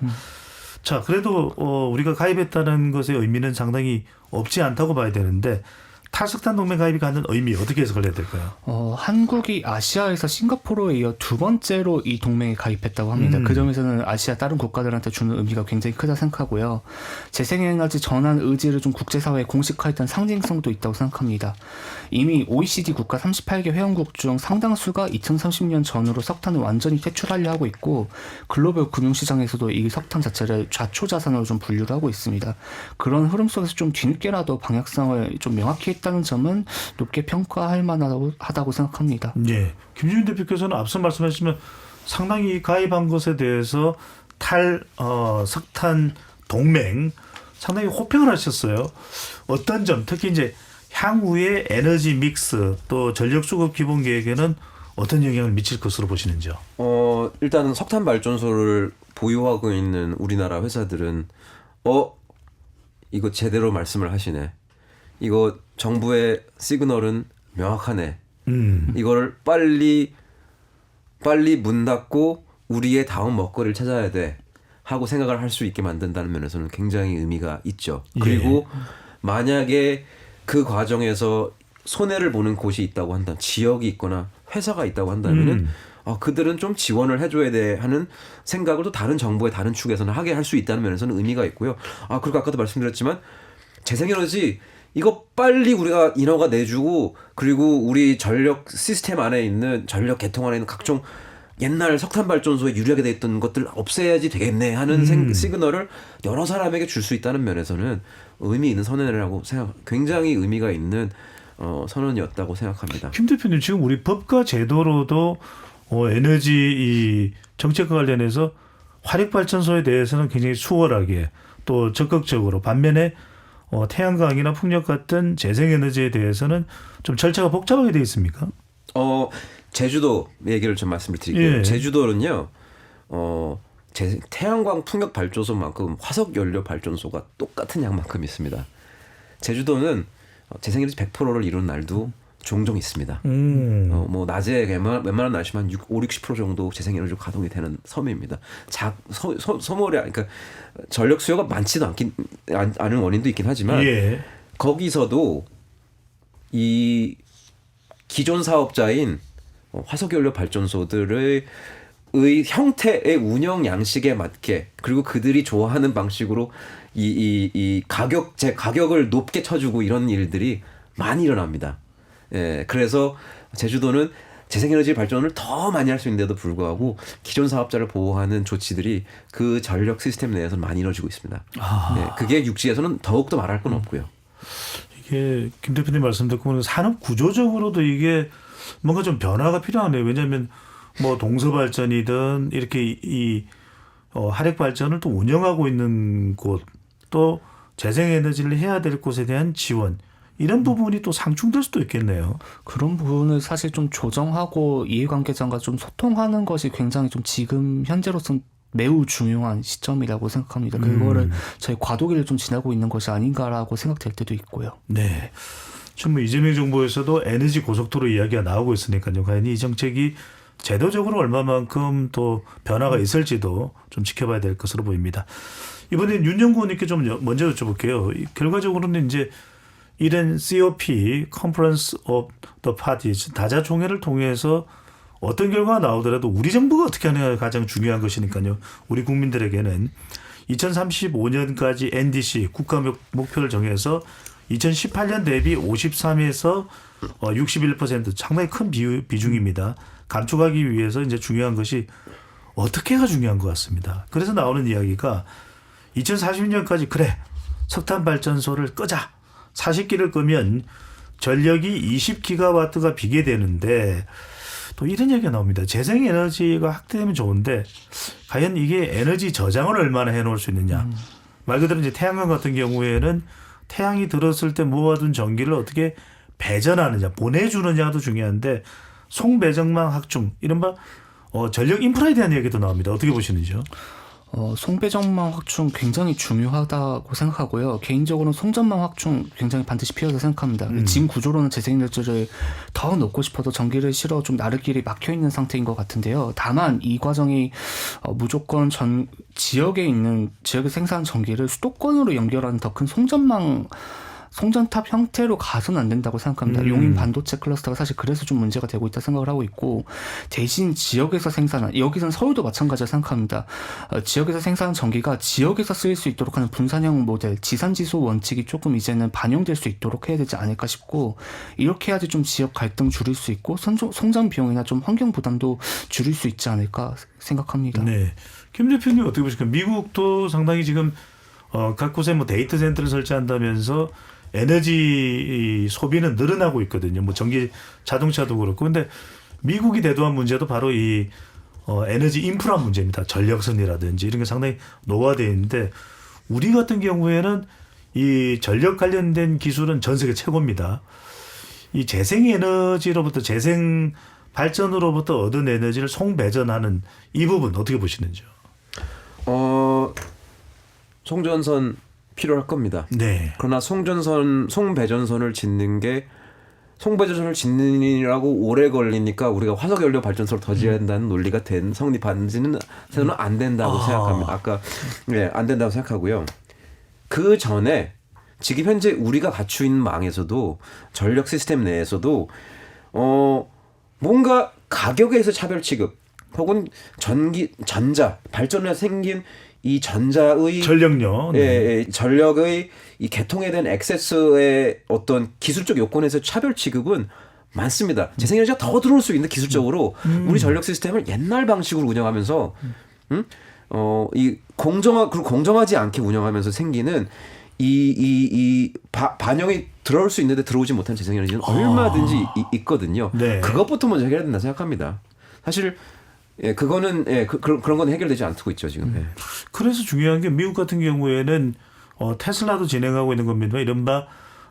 자, 그래도 우리가 가입했다는 것의 의미는 상당히 없지 않다고 봐야 되는데, 탈석탄 동맹 가입이 갖는 의미 어떻게 해석을 해야 될까요? 한국이 아시아에서 싱가포르에 이어 두 번째로 이 동맹에 가입했다고 합니다. 그 점에서는 아시아 다른 국가들한테 주는 의미가 굉장히 크다 생각하고요. 재생에너지 전환 의지를 좀 국제사회에 공식화했던 상징성도 있다고 생각합니다. 이미 OECD 국가 38개 회원국 중 상당수가 2030년 전후로 석탄을 완전히 퇴출하려 하고 있고, 글로벌 금융시장에서도 이 석탄 자체를 좌초자산으로 좀 분류를 하고 있습니다. 그런 흐름 속에서 좀 뒤늦게라도 방향성을 좀 명확히 했다는 점은 높게 평가할 만하다고 생각합니다. 예. 김주민 대표께서는 앞서 말씀하시면 상당히 가입한 것에 대해서 석탄 동맹 상당히 호평을 하셨어요. 어떤 점, 특히 이제 향후의 에너지 믹스 또 전력 수급 기본 계획에는 어떤 영향을 미칠 것으로 보시는지요? 일단은 석탄 발전소를 보유하고 있는 우리나라 회사들은 이거 제대로 말씀을 하시네. 이거 정부의 시그널은 명확하네. 이거를 빨리 빨리 문 닫고 우리의 다음 먹거리를 찾아야 돼 하고 생각을 할 수 있게 만든다는 면에서는 굉장히 의미가 있죠. 그리고 만약에 그 과정에서 손해를 보는 곳이 있다고 한다면, 지역이 있거나 회사가 있다고 한다면은 그들은 좀 지원을 해줘야 돼 하는 생각을 또 다른 정부의 다른 축에서는 하게 할 수 있다는 면에서는 의미가 있고요. 그리고 아까도 말씀드렸지만 재생에너지 이거 빨리 우리가 인허가 내주고, 그리고 우리 전력 시스템 안에 있는, 전력 계통 안에 있는 각종 옛날 석탄 발전소에 유리하게 돼 있던 것들 없애야지 되겠네 하는 시그널을 여러 사람에게 줄 수 있다는 면에서는 의미 있는 선언이라고 굉장히 의미가 있는 선언이었다고 생각합니다. 김 대표님, 지금 우리 법과 제도로도 에너지 이 정책과 관련해서 화력 발전소에 대해서는 굉장히 수월하게 또 적극적으로, 반면에 태양광이나 풍력 같은 재생에너지에 대해서는 좀 절차가 복잡하게 되어 있습니까? 제주도 얘기를 좀 말씀을 드릴게요. 예. 제주도는요, 태양광 풍력 발전소만큼 화석 연료 발전소가 똑같은 양만큼 있습니다. 제주도는 재생에너지 100%를 이룬 날도 종종 있습니다. 뭐 낮에 웬만한 날씨만 50-60% 정도 재생에너지로 가동이 되는 섬입니다. 섬월에, 그러니까 전력 수요가 많지도 않은 원인도 있긴 하지만 거기서도 이 기존 사업자인 화석연료 발전소들의 형태의 운영 양식에 맞게, 그리고 그들이 좋아하는 방식으로 이 가격을 높게 쳐주고 이런 일들이 많이 일어납니다. 그래서 제주도는 재생에너지 발전을 더 많이 할 수 있는데도 불구하고 기존 사업자를 보호하는 조치들이 그 전력 시스템 내에서 많이 이루어지고 있습니다. 그게 육지에서는 더욱더 말할 건 없고요. 이게 김 대표님 말씀 듣고 보면 산업 구조적으로도 이게 뭔가 좀 변화가 필요하네요. 왜냐하면 뭐 동서 발전이든 이렇게 이 화력 발전을 또 운영하고 있는 곳, 또 재생에너지를 해야 될 곳에 대한 지원, 이런 부분이 또 상충될 수도 있겠네요. 그런 부분을 사실 좀 조정하고 이해관계자가 좀 소통하는 것이 굉장히 좀 지금 현재로서는 매우 중요한 시점이라고 생각합니다. 그거를 저희 과도기를 좀 지나고 있는 것이 아닌가라고 생각될 때도 있고요. 네. 지금 뭐 이재명 정부에서도 에너지 고속도로 이야기가 나오고 있으니까요. 과연 이 정책이 제도적으로 얼마만큼 또 변화가 있을지도 좀 지켜봐야 될 것으로 보입니다. 이번엔 윤영구 의원님께 좀 먼저 여쭤볼게요. 결과적으로는 이제 이런 COP, Conference of the Parties, 다자총회를 통해서 어떤 결과가 나오더라도 우리 정부가 어떻게 하느냐가 가장 중요한 것이니까요. 우리 국민들에게는 2035년까지 NDC 국가 목표를 정해서 2018년 대비 53에서 61% 상당히 큰 비중입니다. 감축하기 위해서 이제 중요한 것이 어떻게가 중요한 것 같습니다. 그래서 나오는 이야기가 2040년까지 그래 석탄 발전소를 끄자. 40기를 끄면 전력이 20기가와트가 비게 되는데 또 이런 얘기가 나옵니다. 재생에너지가 확대되면 좋은데 과연 이게 에너지 저장을 얼마나 해놓을 수 있느냐. 말 그대로 이제 태양광 같은 경우에는 태양이 들었을 때 모아둔 전기를 어떻게 배전하느냐, 보내주느냐도 중요한데 송배전망 확충, 이른바 전력 인프라에 대한 얘기도 나옵니다. 어떻게 보시는지요? 송배전망 확충 굉장히 중요하다고 생각하고요. 개인적으로는 송전망 확충 굉장히 반드시 필요하다고 생각합니다. 지금 구조로는 재생에너지를 더 넣고 싶어도 전기를 실어 좀 나를 길이 막혀 있는 상태인 것 같은데요. 다만 이 과정이 무조건 지역에 생산한 전기를 수도권으로 연결하는 더 큰 송전탑 형태로 가서는 안 된다고 생각합니다. 용인 반도체 클러스터가 사실 그래서 좀 문제가 되고 있다 생각을 하고 있고, 대신 지역에서 생산한, 여기서는 서울도 마찬가지라 생각합니다. 지역에서 생산한 전기가 지역에서 쓰일 수 있도록 하는 분산형 모델, 지산지수 원칙이 조금 이제는 반영될 수 있도록 해야 되지 않을까 싶고, 이렇게 해야지 좀 지역 갈등 줄일 수 있고 성장 비용이나 좀 환경 부담도 줄일 수 있지 않을까 생각합니다. 네, 김 대표님 어떻게 보십니까? 미국도 상당히 지금 각 곳에 뭐 데이터 센터를 설치한다면서 에너지 소비는 늘어나고 있거든요. 뭐 전기 자동차도 그렇고. 근데 미국이 대두한 문제도 바로 이 에너지 인프라 문제입니다. 전력선이라든지 이런 게 상당히 노화되어 있는데, 우리 같은 경우에는 이 전력 관련된 기술은 전 세계 최고입니다. 이 재생에너지로부터, 재생 발전으로부터 얻은 에너지를 송배전하는 이 부분 어떻게 보시는지요? 송전선 필요할 겁니다. 네. 그러나 송배전선을 짓는 게 송배전선을 짓느라고 오래 걸리니까 우리가 화석연료 발전소를 더 지어야 된다는 논리가 성립하는지는 저는 안 된다고 생각합니다. 아까 안 된다고 생각하고요. 그 전에 지금 현재 우리가 갖추고 있는 망에서도 전력 시스템 내에서도 뭔가 가격에서 차별 취급 혹은 전자 발전에 생긴 이 전자의 전력료, 전력의 이 개통에 대한 액세스의 어떤 기술적 요건에서 차별 취급은 많습니다. 재생에너지가 더 들어올 수 있는 기술적으로 우리 전력 시스템을 옛날 방식으로 운영하면서 이 그리고 공정하지 않게 운영하면서 생기는 반영이 들어올 수 있는데 들어오지 못한 재생에너지는 얼마든지 있거든요. 네. 그것부터 먼저 해결해야 된다 생각합니다. 사실 그거는 그런 건 해결되지 않고 있죠 지금. 그래서 중요한 게 미국 같은 경우에는 테슬라도 진행하고 있는 겁니다. 이른바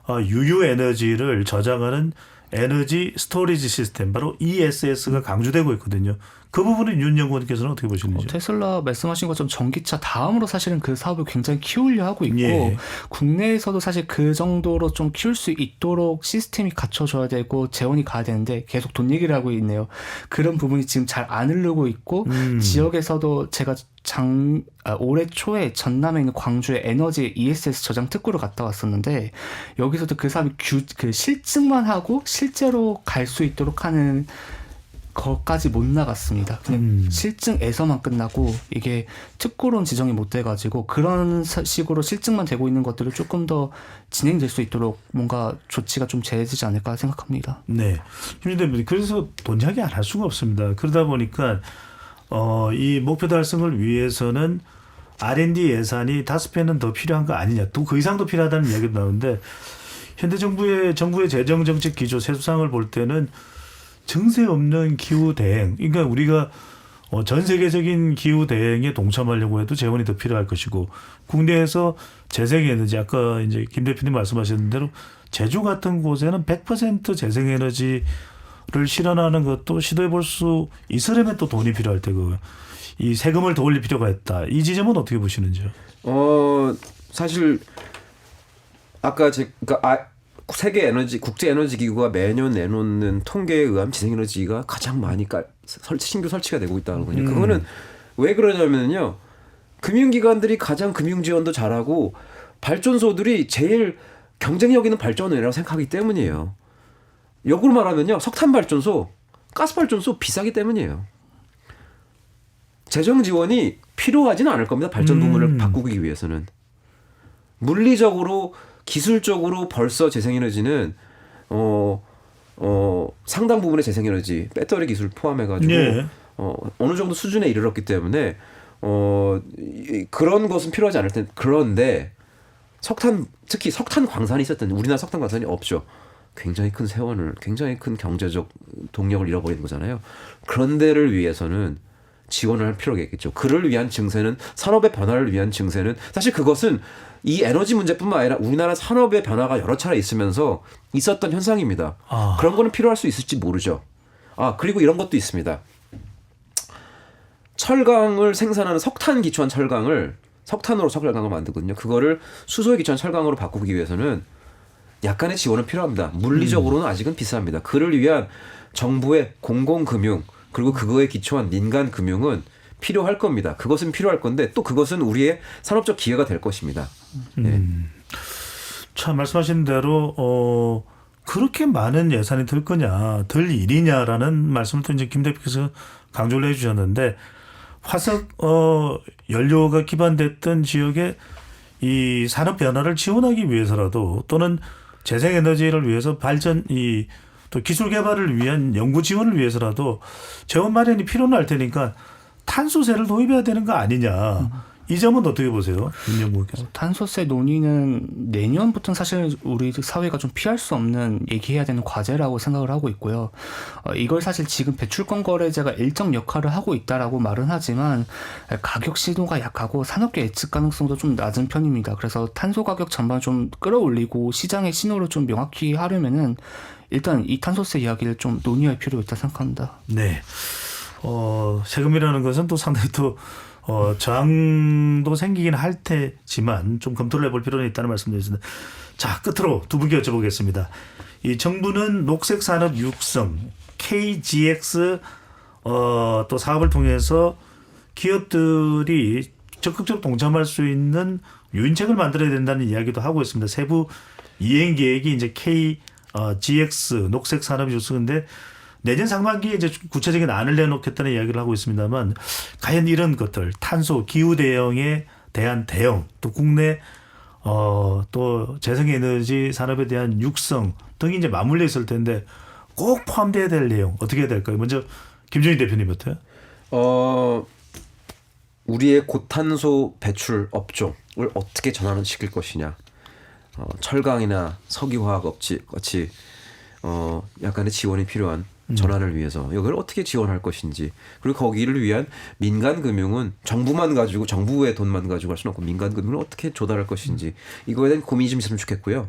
유유 에너지를 저장하는 에너지 스토리지 시스템, 바로 ESS가 강조되고 있거든요. 그 부분은 윤 연구원께서는 어떻게 보시는지요? 테슬라 말씀하신 것처럼 전기차 다음으로 사실은 그 사업을 굉장히 키우려 하고 있고 예. 국내에서도 사실 그 정도로 좀 키울 수 있도록 시스템이 갖춰져야 되고 재원이 가야 되는데 계속 돈 얘기를 하고 있네요. 그런 부분이 지금 잘 안 흐르고 있고 지역에서도 제가 올해 초에 전남에 있는 광주의 에너지 ESS 저장 특구를 갔다 왔었는데 여기서도 그 사람이 그 실증만 하고 실제로 갈 수 있도록 하는 거까지 못 나갔습니다. 그냥 실증에서만 끝나고 이게 특구론 지정이 못 돼가지고 그런 식으로 실증만 되고 있는 것들을 조금 더 진행될 수 있도록 뭔가 조치가 좀 제해지지 않을까 생각합니다. 네, 김준대 그래서 돈 이야기 안 할 수가 없습니다. 그러다 보니까 이 목표 달성을 위해서는 R&D 예산이 5배는 더 필요한 거 아니냐, 또 그 이상도 필요하다는 이야기도 나오는데 현대 정부의 재정 정책 기조 세수상을 볼 때는 증세 없는 기후 대행, 그러니까 우리가 전 세계적인 기후 대행에 동참하려고 해도 재원이 더 필요할 것이고 국내에서 재생에너지 아까 이제 김 대표님 말씀하셨는 대로 제주 같은 곳에는 100% 재생에너지를 실현하는 것도 시도해 볼 수 있으려면 또 돈이 필요할 테고 이 세금을 더 올릴 필요가 있다. 이 지점은 어떻게 보시는지요? 사실 아까 세계 에너지 국제 에너지 기구가 매년 내놓는 통계에 의하면 재생에너지가 가장 많이 신규 설치가 되고 있다는군요. 그거는 왜 그러냐면요, 금융기관들이 가장 금융 지원도 잘하고 발전소들이 제일 경쟁력 있는 발전원이라고 생각하기 때문이에요. 역으로 말하면요, 석탄 발전소, 가스 발전소 비싸기 때문이에요. 재정 지원이 필요하지는 않을 겁니다. 발전 부문을 바꾸기 위해서는. 물리적으로 기술적으로 벌써 재생에너지는 상당 부분의 재생에너지 배터리 기술 포함해가지고 어느 정도 수준에 이르렀기 때문에 그런 것은 필요하지 않을 텐데, 그런데 특히 석탄 광산이 있었던 우리나라 석탄 광산이 없죠. 굉장히 큰 세원을, 굉장히 큰 경제적 동력을 잃어버리는 거잖아요. 그런 데를 위해서는 지원을 할 필요가 있겠죠. 그를 위한 증세는, 산업의 변화를 위한 증세는, 사실 그것은 이 에너지 문제뿐만 아니라 우리나라 산업의 변화가 여러 차례 있으면서 있었던 현상입니다. 그런 거는 필요할 수 있을지 모르죠. 그리고 이런 것도 있습니다. 철강을 생산하는 석탄 기초한 철강을 석탄으로 철강을 만들거든요. 그거를 수소에 기초한 철강으로 바꾸기 위해서는 약간의 지원은 필요합니다. 물리적으로는 아직은 비쌉니다. 그를 위한 정부의 공공금융 그리고 그거에 기초한 민간 금융은 필요할 겁니다. 그것은 필요할 건데 또 그것은 우리의 산업적 기회가 될 것입니다. 네. 참 말씀하신 대로 그렇게 많은 예산이 들 거냐, 들 일이냐라는 말씀을 또 이제 김 대표께서 강조를 해주셨는데 화석 연료가 기반됐던 지역의 이 산업 변화를 지원하기 위해서라도 또는 재생에너지를 위해서 또 기술 개발을 위한 연구 지원을 위해서라도 재원 마련이 필요는 할 테니까 탄소세를 도입해야 되는 거 아니냐. 이 점은 어떻게 보세요? 윤 연구원께서. 탄소세 논의는 내년부터는 사실 우리 사회가 좀 피할 수 없는 얘기해야 되는 과제라고 생각을 하고 있고요. 이걸 사실 지금 배출권 거래제가 일정 역할을 하고 있다라고 말은 하지만 가격 시도가 약하고 산업계 예측 가능성도 좀 낮은 편입니다. 그래서 탄소 가격 전반 좀 끌어올리고 시장의 신호를 좀 명확히 하려면은 일단 이 탄소세 이야기를 좀 논의할 필요가 있다 생각합니다. 네. 세금이라는 것은 또 상당히 또 저항도 생기긴 할 테지만 좀 검토를 해볼 필요는 있다는 말씀드렸습니다. 자, 끝으로 두 분께 여쭤보겠습니다. 이 정부는 녹색 산업 육성 KGX 또 사업을 통해서 기업들이 적극적으로 동참할 수 있는 유인책을 만들어야 된다는 이야기도 하고 있습니다. 세부 이행 계획이 이제 KGX 녹색 산업 육성인데 내년 상반기에 이제 구체적인 안을 내놓겠다는 이야기를 하고 있습니다만 과연 이런 것들 탄소 기후 대응에 대한 대응 또 국내 또 재생에너지 산업에 대한 육성 등이 이제 맞물려 있을 텐데 꼭 포함돼야 될 내용 어떻게 해야 될까요? 먼저 김준희 대표님부터요. 우리의 고탄소 배출 업종을 어떻게 전환시킬 것이냐. 철강이나 석유화학 업체 같이 약간의 지원이 필요한 전환을 위해서 이걸 어떻게 지원할 것인지 그리고 거기를 위한 민간 금융은 정부만 가지고 정부의 돈만 가지고 할 수는 없고 민간 금융을 어떻게 조달할 것인지 이거에 대한 고민이 좀 있으면 좋겠고요.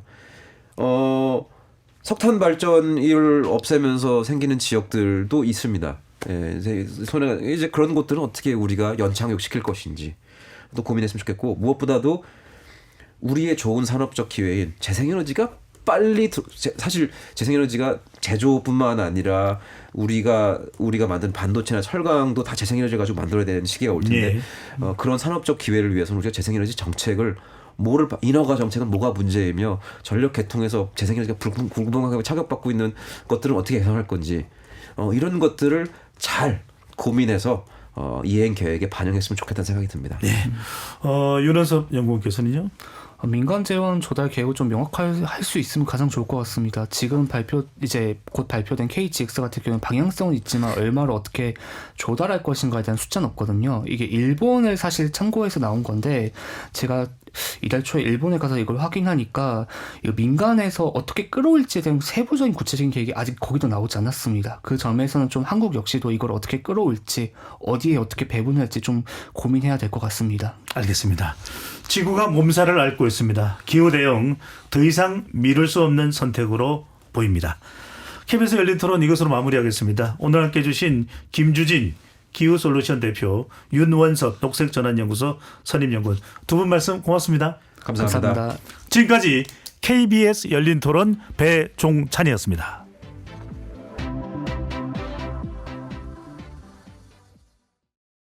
석탄 발전을 없애면서 생기는 지역들도 있습니다. 예, 이제 그런 곳들은 어떻게 우리가 연착륙시킬 것인지 또 고민했으면 좋겠고 무엇보다도 우리의 좋은 산업적 기회인 재생에너지가 빨리 사실 재생에너지가 제조뿐만 아니라 우리가 만든 반도체나 철강도 다 재생에너지 가지고 만들어야 되는 시기가 올 텐데 그런 산업적 기회를 위해서는 우리가 재생에너지 정책을 인허가 정책은 뭐가 문제이며 전력 개통에서 재생에너지가 불공정하게 착용받고 있는 것들은 어떻게 개선할 건지 이런 것들을 잘 고민해서 이행 계획에 반영했으면 좋겠다는 생각이 듭니다. 네. 윤원섭 연구원께서는요? 민간 재원 조달 계획을 좀 명확할 수 있으면 가장 좋을 것 같습니다. 지금 이제 곧 발표된 KGX 같은 경우는 방향성은 있지만 얼마를 어떻게 조달할 것인가에 대한 숫자는 없거든요. 이게 일본을 사실 참고해서 나온 건데 제가 이달 초에 일본에 가서 이걸 확인하니까 이거 민간에서 어떻게 끌어올지에 대한 세부적인 구체적인 계획이 아직 거기도 나오지 않았습니다. 그 점에서는 좀 한국 역시도 이걸 어떻게 끌어올지 어디에 어떻게 배분할지 좀 고민해야 될 것 같습니다. 알겠습니다. 지구가 몸살을 앓고 있습니다. 기후 대응 더 이상 미룰 수 없는 선택으로 보입니다. KBS 열린 토론 이것으로 마무리하겠습니다. 오늘 함께해 주신 김주진 기후솔루션 대표, 윤원섭 녹색전환연구소 선임연구원 두 분 말씀 고맙습니다. 감사합니다. 지금까지 KBS 열린 토론 배종찬이었습니다.